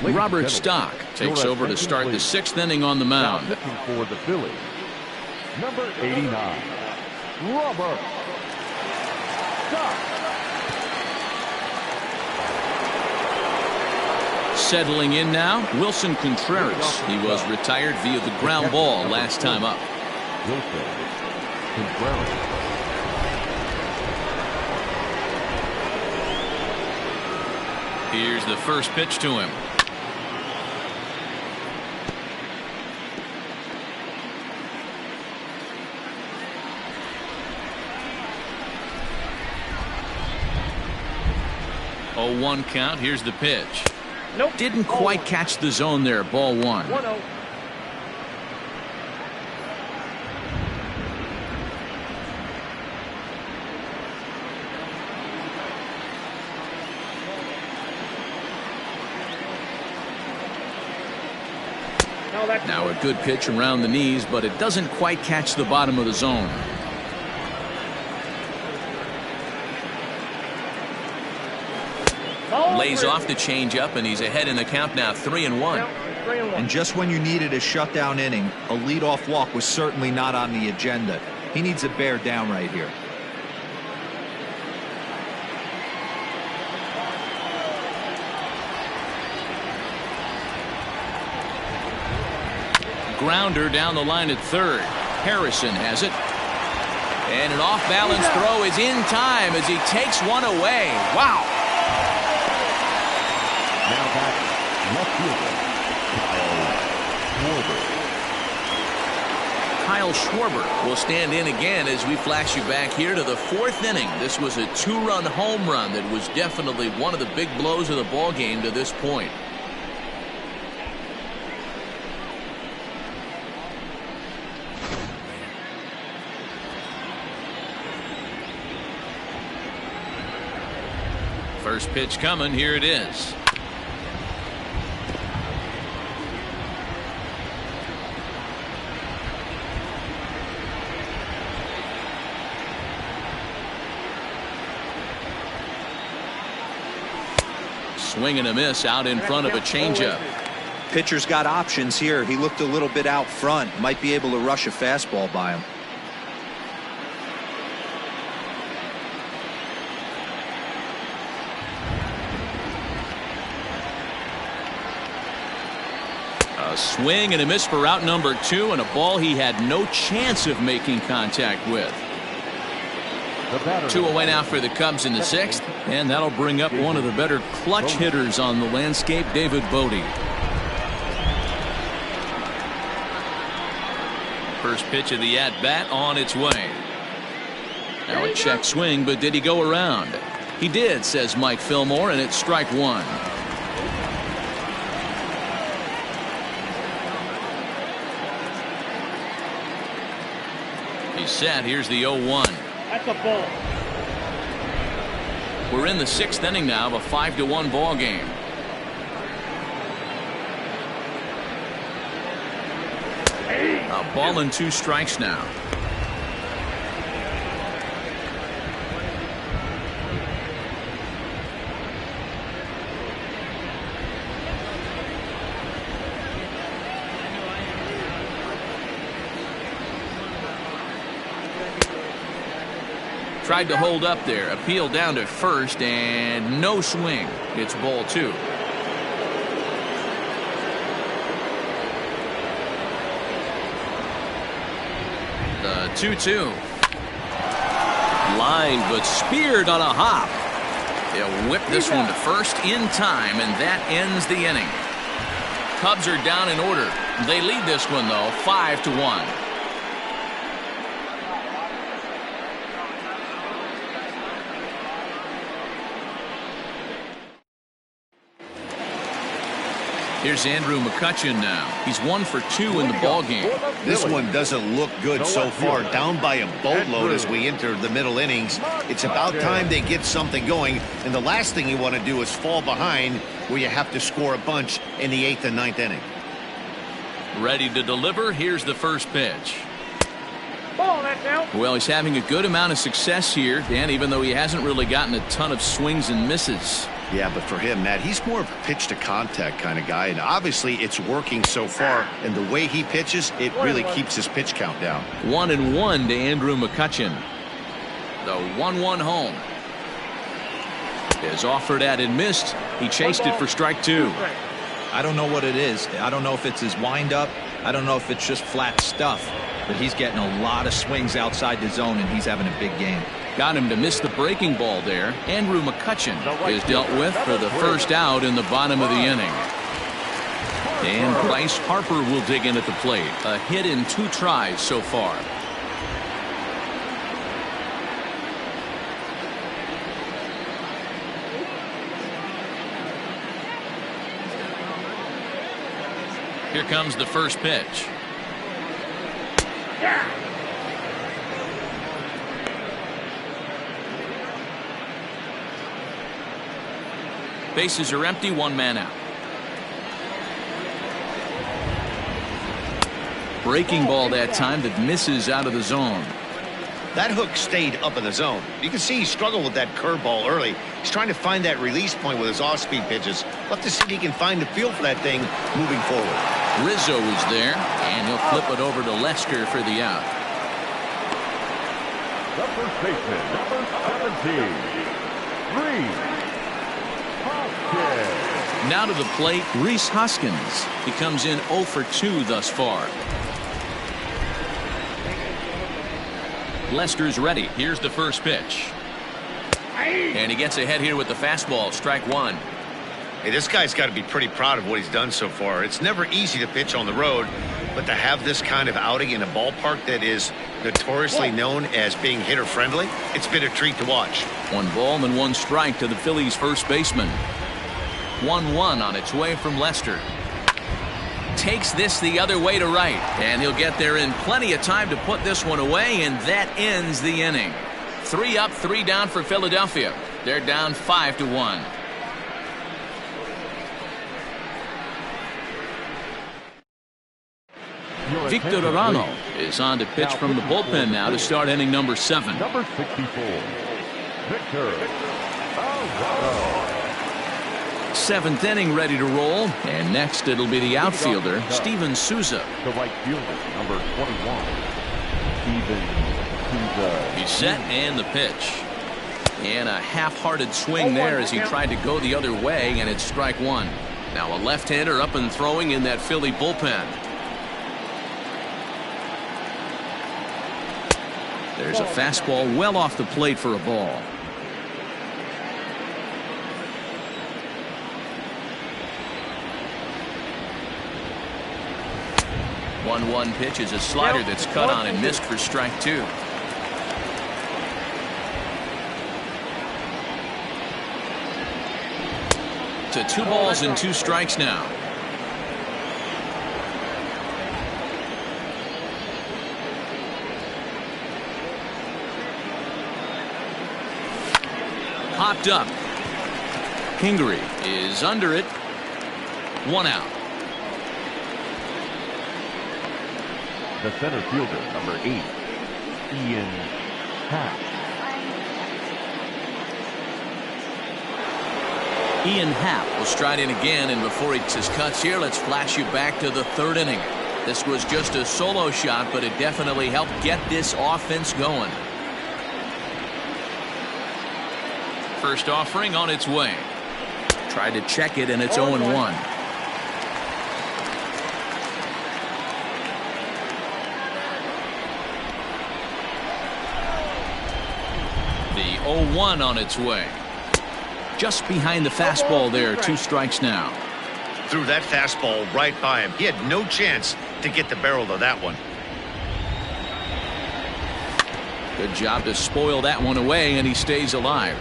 Robert Stock takes over to start the 6th inning on the mound. Now pitching for the Phillies, number 89, Robert Stock. Settling in now, Wilson Contreras. He was retired via the ground ball last time up. Wilson Contreras. Here's the first pitch to him. Oh, 1 count. Here's the pitch. Nope. Didn't quite catch the zone there. Ball 1. 1-0. Now a good pitch around the knees, but it doesn't quite catch the bottom of the zone. Lays off the changeup, and he's ahead in the count now, 3-1. And just when you needed a shutdown inning, a leadoff walk was certainly not on the agenda. He needs to bear down right here. Grounder down the line at third. Harrison has it. And an off-balance throw is in time as he takes one away. Wow. Now back, left fielder, Kyle Schwarber will stand in again as we flash you back here to the 4th inning. This was a 2-run home run that was definitely one of the big blows of the ball game to this point. First pitch coming. Here it is. Swing and a miss out in front of a changeup. Pitcher's got options here. He looked a little bit out front. Might be able to rush a fastball by him. A swing and a miss for out number 2, and a ball he had no chance of making contact with. 2 away now for the Cubs in the 6th, and that'll bring up one of the better clutch hitters on the landscape, David Bodie. First pitch of the at-bat on its way. Now a check swing, but did he go around? He did, says Mike Fillmore, and it's strike 1. He's set. Here's the 0-1. That's a ball. We're in the 6th inning now of a 5-1 ball game. A ball and 2 strikes now. Tried to hold up there. Appeal down to first, and no swing. It's ball 2. The 2-2. Line, but speared on a hop. They'll whip this one to first in time, and that ends the inning. Cubs are down in order. They lead this one, though, 5-1. Here's Andrew McCutcheon now. He's 1 for 2 in the ball game. This one doesn't look good so far. Down by a boatload as we enter the middle innings. It's about time they get something going. And the last thing you want to do is fall behind where you have to score a bunch in the 8th and 9th inning. Ready to deliver. Here's the first pitch. Ball, that's out. Well, he's having a good amount of success here, Dan, even though he hasn't really gotten a ton of swings and misses. Yeah, but for him, Matt, he's more of a pitch-to-contact kind of guy, and obviously it's working so far, and the way he pitches, it really keeps his pitch count down. 1-1 to Andrew McCutcheon. The 1-1 home. Is offered at and missed. He chased it for strike 2. I don't know what it is. I don't know if it's his windup. I don't know if it's just flat stuff. But he's getting a lot of swings outside the zone, and he's having a big game. Got him to miss the breaking ball there. Andrew McCutcheon is dealt with for the first out in the bottom of the inning. And Bryce Harper will dig in at the plate. A hit in 2 tries so far. Here comes the first pitch. Bases are empty, 1 man out. Breaking ball that time that misses out of the zone. That hook stayed up in the zone. You can see he struggled with that curveball early. He's trying to find that release point with his off-speed pitches. We'll have to see if he can find the feel for that thing moving forward. Rizzo is there, and he'll flip it over to Lester for the out. The first baseman, number 17, Reese Hoskins. Now to the plate, Reese Hoskins. He comes in 0 for 2 thus far. Lester's ready. Here's the first pitch. And he gets ahead here with the fastball. Strike 1. Hey, this guy's got to be pretty proud of what he's done so far. It's never easy to pitch on the road, but to have this kind of outing in a ballpark that is notoriously known as being hitter-friendly, it's been a treat to watch. 1 ball and 1 strike to the Phillies' first baseman. 1-1 on its way from Lester. Takes this the other way to right, and he'll get there in plenty of time to put this one away, and that ends the inning. 3 up, 3 down for Philadelphia. They're down 5-1. Victor Arano is on to pitch from the bullpen now to start inning number 7. Number 64, Victor Arano. 7th inning ready to roll, and next it'll be the outfielder, Steven Souza. The right fielder, number 21, Steven Souza. He's set, and the pitch. And a half-hearted swing there as he tried to go the other way, and it's strike 1. Now a left-hander up and throwing in that Philly bullpen. There's a fastball well off the plate for a ball. One pitch is a slider that's cut on and missed for strike 2. To 2 balls and 2 strikes now. Popped up. Kingery is under it. 1 out. The center fielder, number 8, Ian Happ. Ian Happ will stride in again, and before he takes his cuts here, let's flash you back to the 3rd inning. This was just a solo shot, but it definitely helped get this offense going. First offering on its way. Tried to check it, and it's 0-1. The 0-1 on its way. Just behind the fastball there. 2 strikes now. Threw that fastball right by him. He had no chance to get the barrel of that one. Good job to spoil that one away, and he stays alive.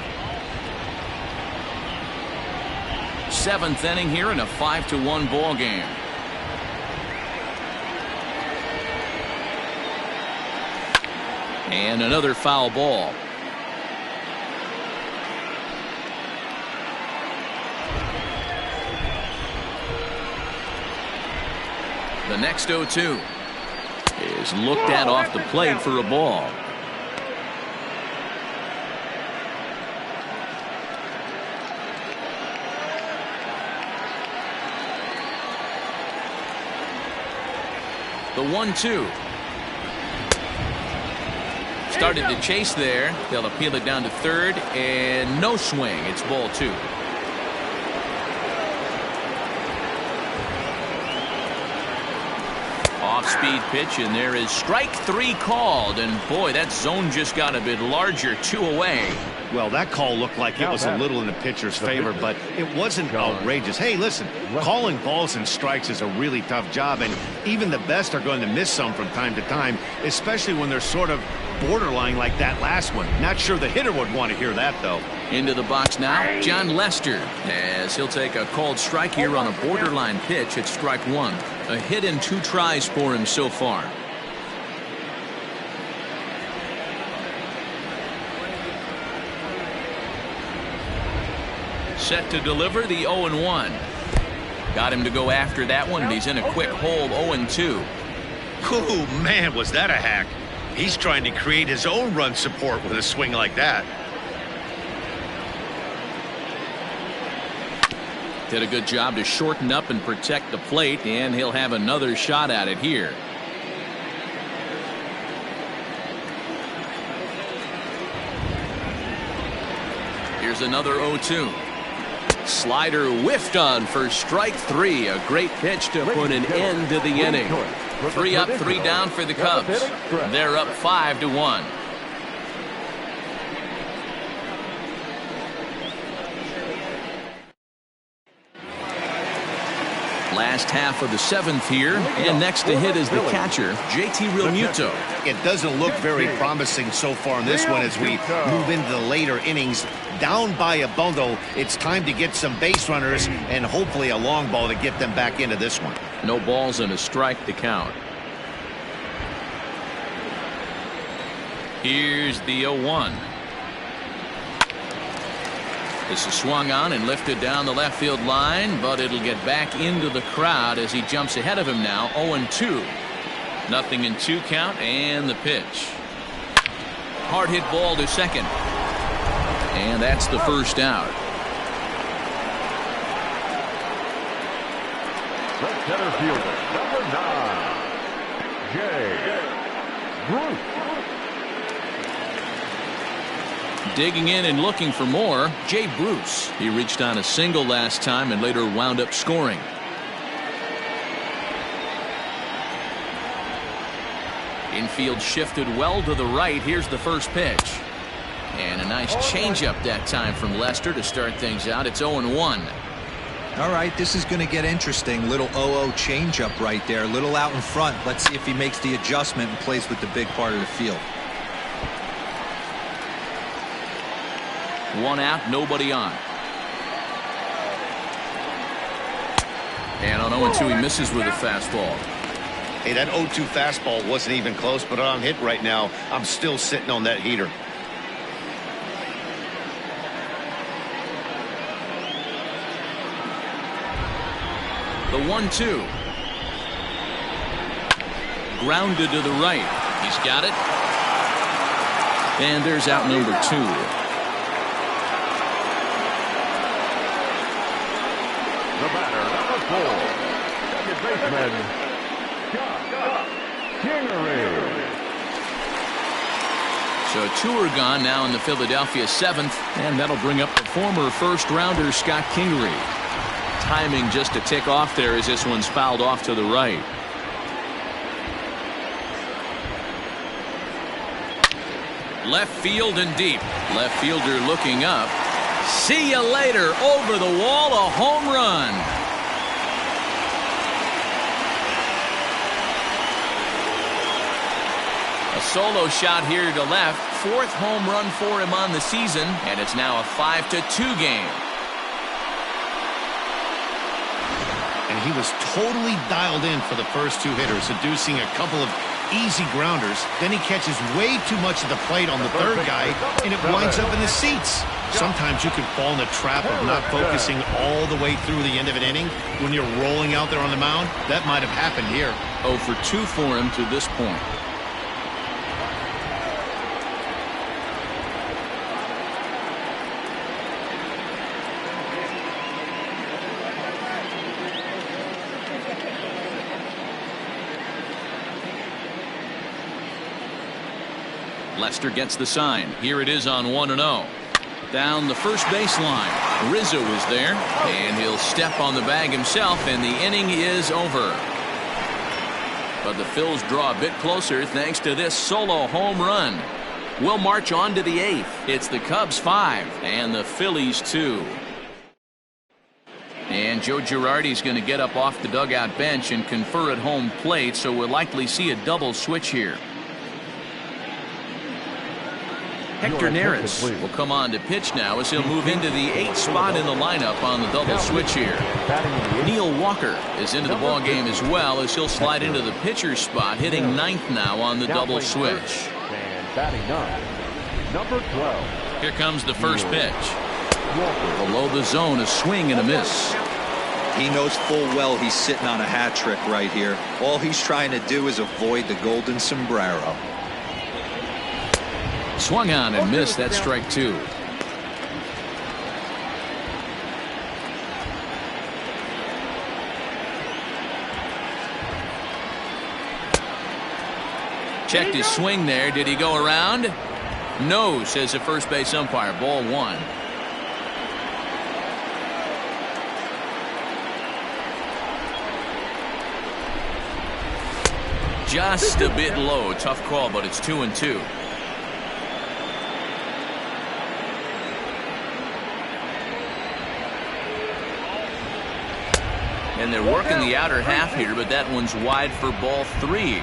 7th inning here in a 5-1 ball game. And another foul ball. The next 0-2 is looked at off the plate for a ball. The 1-2. Started to chase there. They'll appeal it down to third, and no swing. It's ball 2. Off-speed pitch, and there is strike 3 called. And boy, that zone just got a bit larger, 2 away. Well, that call looked like it was a little in the pitcher's favor, but it wasn't outrageous. Hey, listen, calling balls and strikes is a really tough job, and even the best are going to miss some from time to time, especially when they're sort of borderline like that last one. Not sure the hitter would want to hear that, though. Into the box now, John Lester, as he'll take a called strike here on a borderline pitch at strike 1. A hit in 2 tries for him so far. Set to deliver the 0-1. Got him to go after that one, and he's in a quick hold. 0-2. Ooh, man, was that a hack. He's trying to create his own run support with a swing like that. Did a good job to shorten up and protect the plate, and he'll have another shot at it here. Here's another 0-2. Slider whiffed on for strike 3. A great pitch to put an end to the inning. 3 up, 3 down for the Cubs. They're up 5-1. Last half of the 7th here, and next to hit is the catcher, JT Realmuto. It doesn't look very promising so far in this one as we move into the later innings. Down by a bundle, it's time to get some base runners and hopefully a long ball to get them back into this one. No balls and a strike to count. Here's the 0-1. This is swung on and lifted down the left field line, but it'll get back into the crowd as he jumps ahead of him now. 0-2. Nothing in 2 count, and the pitch. Hard hit ball to second. And that's the first out. The center fielder, number 9, Jay Bruce. Digging in and looking for more, Jay Bruce. He reached on a single last time and later wound up scoring. Infield shifted well to the right. Here's the first pitch. And a nice changeup that time from Lester to start things out. It's 0-1. All right, this is going to get interesting. Little 0-0 changeup right there. Little out in front. Let's see if he makes the adjustment and plays with the big part of the field. 1 out, nobody on. And on 0-2, he misses with a fastball. Hey, that 0-2 fastball wasn't even close, but on hit right now, I'm still sitting on that heater. The 1-2. Grounded to the right. He's got it. And there's out number 2. The batter, number 4, second baseman, Scott Kingery. So 2 are gone now in the Philadelphia 7th, and that'll bring up the former first-rounder Scott Kingery. Timing just a tick off there as this one's fouled off to the right. Left field and deep. Left fielder looking up. See you later. Over the wall, a home run. A solo shot here to left. 4th home run for him on the season, and it's now a 5-2 game. and he was totally dialed in for the first two hitters, seducing a couple of easy grounders. Then he catches way too much of the plate on the third guy, and it winds up in the seats. Sometimes you can fall in the trap of not focusing all the way through the end of an inning when you're rolling out there on the mound. That might have happened here. 0 for 2 for him to this point. Lester gets the sign. Here it is on 1-0. Down the first baseline. Rizzo is there, and he'll step on the bag himself, and the inning is over. But the Phils draw a bit closer thanks to this solo home run. We'll march on to the 8th. It's the Cubs 5 and the Phillies 2. And Joe Girardi's going to get up off the dugout bench and confer at home plate, so we'll likely see a double switch here. Hector Neris will come on to pitch now as he'll move into the 8th spot in the lineup on the double switch here. Neil Walker is into the ball game as well as he'll slide into the pitcher's spot, hitting 9th now on the double switch. And batting 9, number 12. Here comes the first pitch. Below the zone, a swing and a miss. He knows full well he's sitting on a hat trick right here. All he's trying to do is avoid the golden sombrero. Swung on and missed. That's strike 2. Checked his swing there. Did he go around? No, says the first base umpire. Ball 1. Just a bit low. Tough call, but it's 2-2. And they're working the outer half here, but that one's wide for ball 3.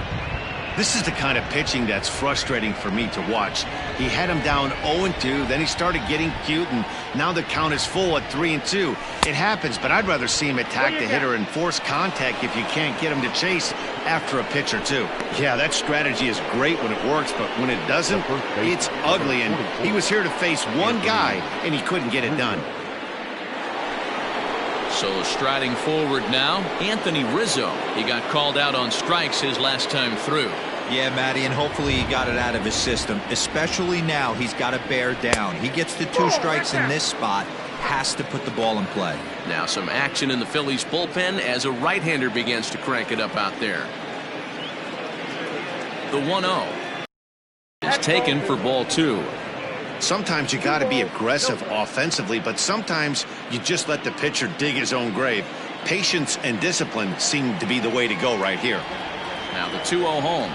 This is the kind of pitching that's frustrating for me to watch. He had him down 0-2, then he started getting cute, and now the count is full at 3-2. It happens, but I'd rather see him attack the hitter and force contact if you can't get him to chase after a pitch or two. Yeah, that strategy is great when it works, but when it doesn't, it's ugly, and he was here to face one guy, and he couldn't get it done. So striding forward now, Anthony Rizzo. He got called out on strikes his last time through. Yeah, Matty, and hopefully he got it out of his system. Especially now, he's got to bear down. He gets the 2 strikes in this spot, has to put the ball in play. Now some action in the Phillies bullpen as a right-hander begins to crank it up out there. The 1-0 is taken for ball 2. Sometimes you got to be aggressive offensively, but sometimes you just let the pitcher dig his own grave. Patience and discipline seem to be the way to go right here. Now the 2-0 home.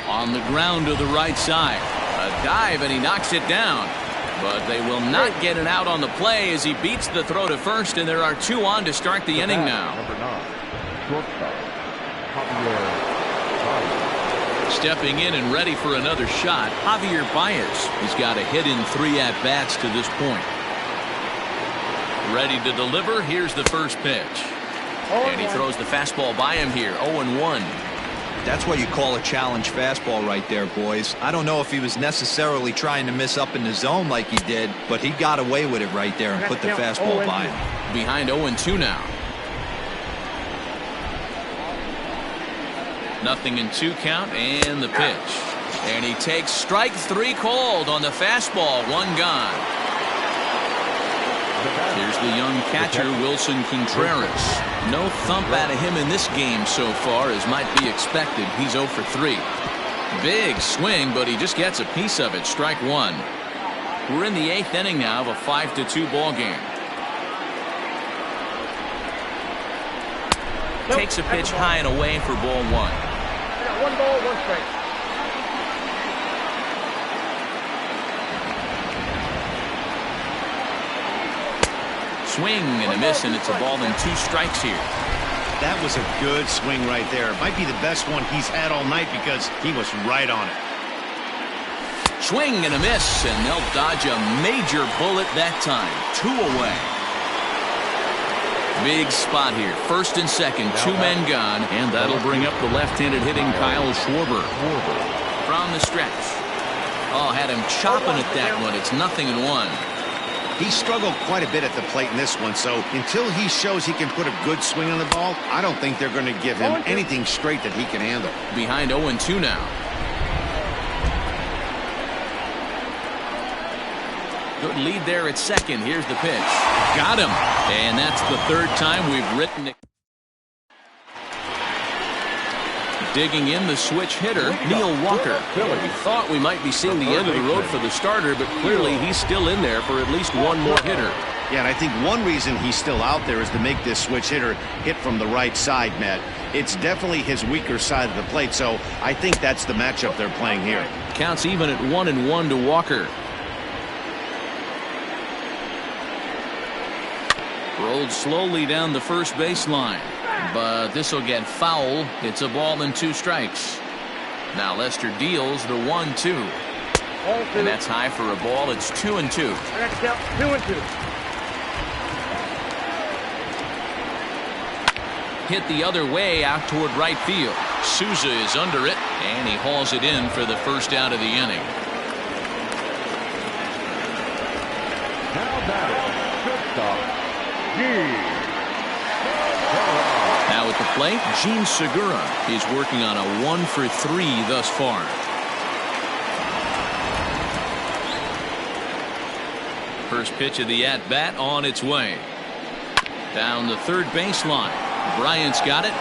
On the ground to the right side. A dive, and he knocks it down. But they will not get it out on the play as he beats the throw to first, and there are 2 on to start the inning now. Number 9, shortstop, Javier. Stepping in and ready for another shot, Javier Baez. He's got a hit in 3 at-bats to this point. Ready to deliver. Here's the first pitch. And he throws the fastball by him here. 0-1. That's what you call a challenge fastball right there, boys. I don't know if he was necessarily trying to miss up in the zone like he did, but he got away with it right there and put the fastball by him. Behind 0-2 now. 0-2 count, and the pitch. And he takes strike 3 called on the fastball. 1 gone. Here's the young catcher, Wilson Contreras. No thump out of him in this game so far, as might be expected. He's 0 for 3. Big swing, but he just gets a piece of it. Strike 1. We're in the 8th inning now of a 5-2 ball game. Takes a pitch high and away for ball 1. 1 ball, 1 strike. Swing and a miss, and it's a ball and 2 strikes here. That was a good swing right there. It might be the best one he's had all night because he was right on it. Swing and a miss, and they'll dodge a major bullet that time. 2 away. Big spot here. First and second, two men gone, and that'll bring up the left-handed hitting Kyle Schwarber. From the stretch. Oh, had him chopping at that one. It's 0-1. He struggled quite a bit at the plate in this one, so until he shows he can put a good swing on the ball, I don't think they're going to give him anything straight that he can handle. Behind 0-2 now. Good lead there at second. Here's the pitch. Got him. And that's the third time we've written it. Digging in the switch hitter, Neil Walker. We thought we might be seeing the end of the road for the starter, but clearly he's still in there for at least one more hitter. Yeah, and I think one reason he's still out there is to make this switch hitter hit from the right side, Matt. It's definitely his weaker side of the plate, so I think that's the matchup they're playing here. Counts even at 1-1 to Walker. Rolled slowly down the first baseline, but this will get foul. It's a ball and 2 strikes. Now Lester deals the 1-2, and that's high for a ball. It's 2-2. Next count, 2-2. Hit the other way out toward right field. Souza is under it, and he hauls it in for the first out of the inning. Now batting, shortstop. Now at the plate, Gene Segura is working on a 1-for-3 thus far. First pitch of the at-bat on its way. Down the third baseline. Bryant's got it.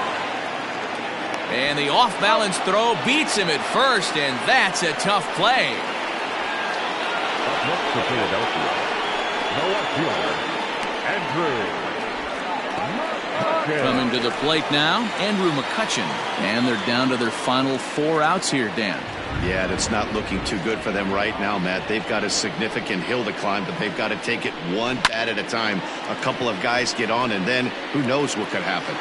And the off-balance throw beats him at first, and that's a tough play. Up next for Philadelphia, the left fielder, Andrew. Coming to the plate now, Andrew McCutchen. And they're down to their final 4 outs here, Dan. Yeah, that's not looking too good for them right now, Matt. They've got a significant hill to climb, but they've got to take it one bat at a time. A couple of guys get on, and then who knows what could happen.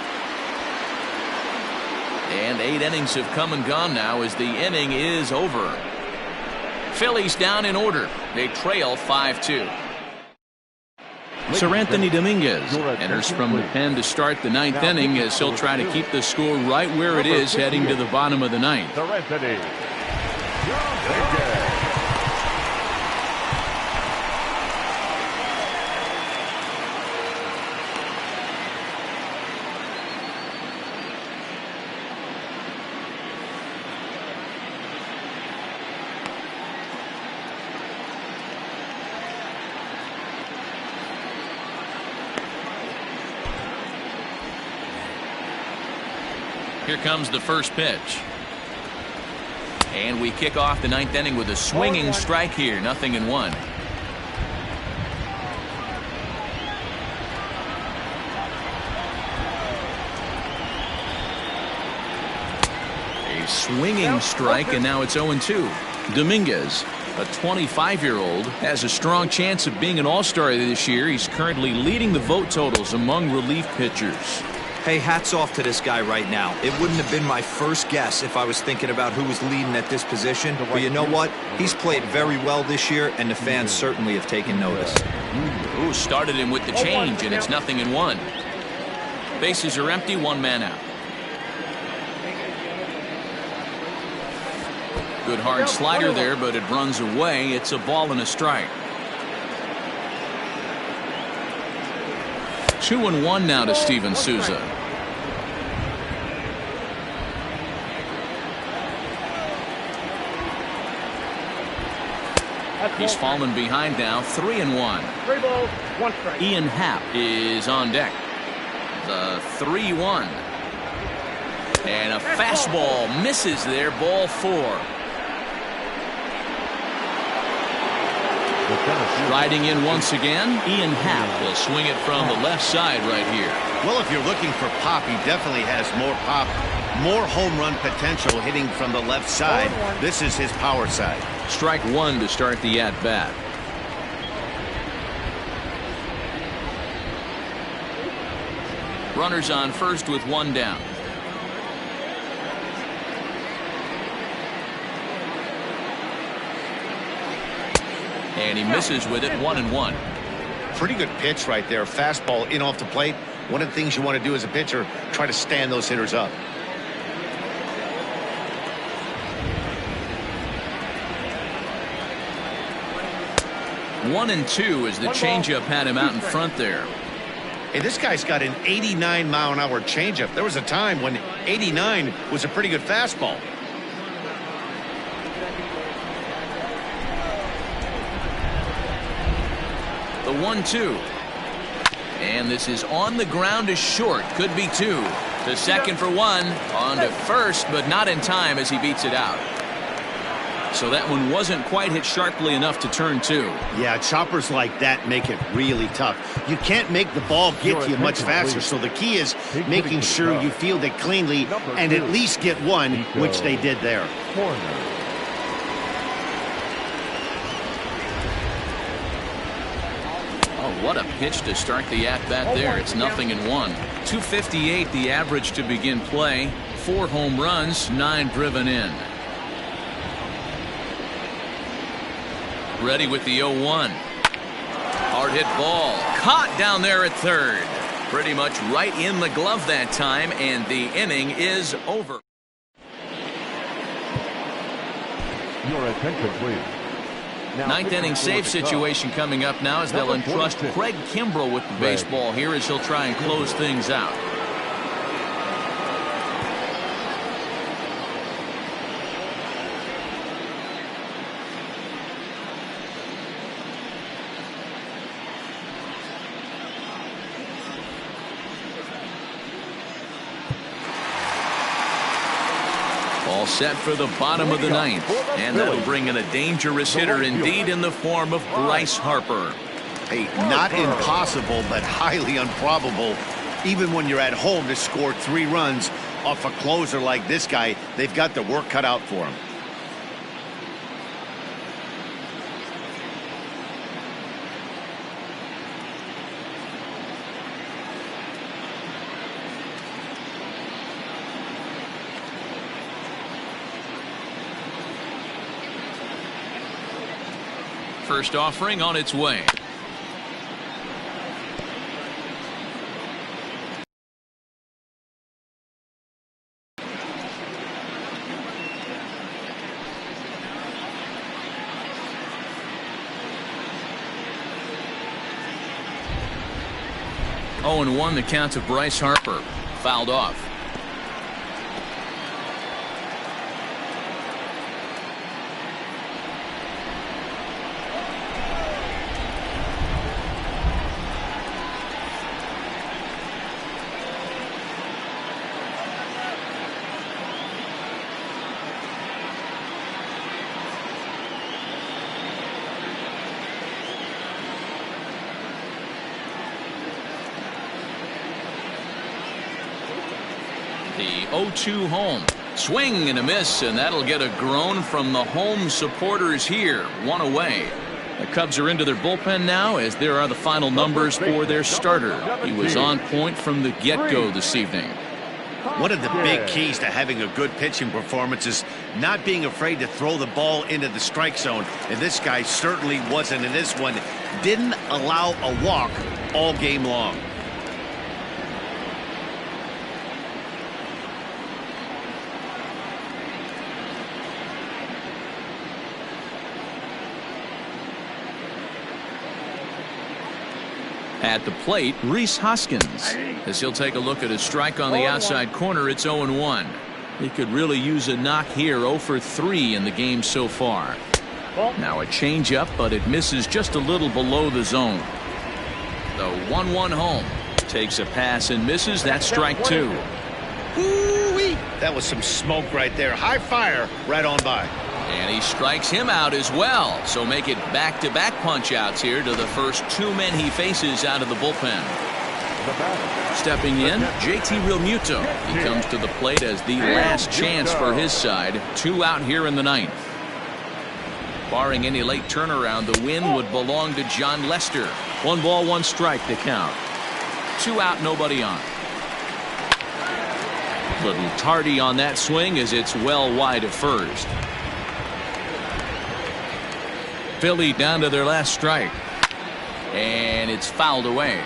And 8 innings have come and gone now as the inning is over. Phillies down in order. They trail 5-2. Sir Anthony Dominguez enters from the pen to start the 9th inning as he'll try to keep the score right where it is heading to the bottom of the 9th. Sir Anthony. Here comes the first pitch. And we kick off the 9th inning with a swinging strike here. 0-1. A swinging strike, and now it's 0-2. Dominguez, a 25-year-old, has a strong chance of being an all-star this year. He's currently leading the vote totals among relief pitchers. Hey, hats off to this guy right now. It wouldn't have been my first guess if I was thinking about who was leading at this position. But you know what? He's played very well this year, and the fans certainly have taken notice. Ooh, started him with the change, and it's 0-1. Bases are empty, 1 man out. Good hard slider there, but it runs away. It's a ball and a strike. 2-1 now to Steven Souza. He's fallen behind now, 3-1. 3 balls, 1 strike. Ian Happ is on deck. The 3-1. And a fastball misses there, ball 4. Riding in once again, Ian Happ will swing it from the left side right here. Well, if you're looking for pop, he definitely has more pop, more home run potential hitting from the left side. This is his power side. Strike 1 to start the at-bat. Runners on first with 1 down. And he misses with it, 1-1. Pretty good pitch right there. Fastball in off the plate. One of the things you want to do as a pitcher, try to stand those hitters up. One and two as the changeup had him out in front there. Hey, this guy's got an 89-mile-an-hour changeup. There was a time when 89 was a pretty good fastball. The 1-2. And this is on the ground to short. Could be two. To second for one. On to first, but not in time as he beats it out. So that one wasn't quite hit sharply enough to turn two. Yeah, choppers like that make it really tough. You can't make the ball get to you much faster, so the key is making sure you field it cleanly and at least get one, which they did there. Oh, what a pitch to start the at-bat there. It's 0-1. 258 the average to begin play. 4 home runs, 9 driven in. Ready with the 0-1. Hard hit ball. Caught down there at third. Pretty much right in the glove that time, and the inning is over. Your attention, please. Ninth inning save situation coming up now as they'll entrust Craig Kimbrell with the baseball here as he'll try and close things out. All set for the bottom of the ninth, and that'll bring in a dangerous hitter indeed in the form of Bryce Harper. Hey, not impossible, but highly improbable. Even when you're at home to score 3 runs off a closer like this guy, they've got the work cut out for him. First offering on its way. Oh, and 1 the count of Bryce Harper. Fouled off. The 0-2 home. Swing and a miss, and that'll get a groan from the home supporters here. 1 away. The Cubs are into their bullpen now as there are the final numbers for their starter. He was on point from the get-go this evening. One of the big keys to having a good pitching performance is not being afraid to throw the ball into the strike zone. And this guy certainly wasn't in this one. Didn't allow a walk all game long. At the plate, Rhys Hoskins. As he'll take a look at a strike on the outside corner, it's 0-1. He could really use a knock here. 0 for 3 in the game so far. Now a changeup, but it misses just a little below the zone. The 1-1 home. Takes a pass and misses. That's strike 2. Ooh-wee. That was some smoke right there. High fire right on by. And he strikes him out as well. So make it back-to-back punch-outs here to the first 2 men he faces out of the bullpen. Stepping in, JT Realmuto. He comes to the plate as the last chance for his side. 2 out here in the ninth. Barring any late turnaround, the win would belong to John Lester. 1 ball, 1 strike to count. 2 out, nobody on. Little tardy on that swing as it's well wide of first. Philly down to their last strike. And it's fouled away.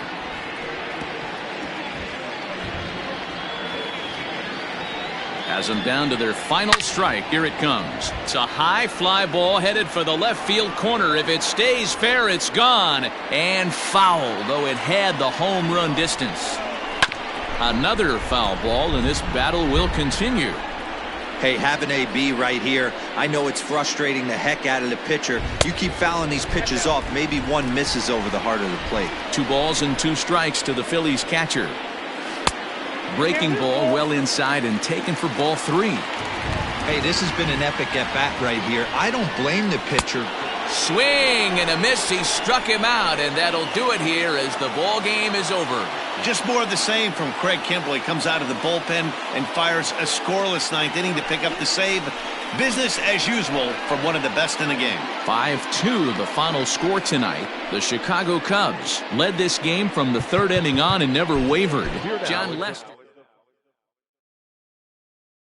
Has them down to their final strike. Here it comes. It's a high fly ball headed for the left field corner. If it stays fair, it's gone. And foul, though it had the home run distance. Another foul ball, and this battle will continue. Hey, have an AB right here. I know it's frustrating the heck out of the pitcher. You keep fouling these pitches off, maybe one misses over the heart of the plate. 2 balls and 2 strikes to the Phillies catcher. Breaking ball well inside and taken for ball 3. Hey, this has been an epic at-bat right here. I don't blame the pitcher. Swing and a miss. He struck him out, and that'll do it here as the ball game is over. Just more of the same from Craig Kimbrel. He comes out of the bullpen and fires a scoreless 9th inning to pick up the save. Business as usual from one of the best in the game. 5-2 the final score tonight. The Chicago Cubs led this game from the 3rd inning on and never wavered. John Lester.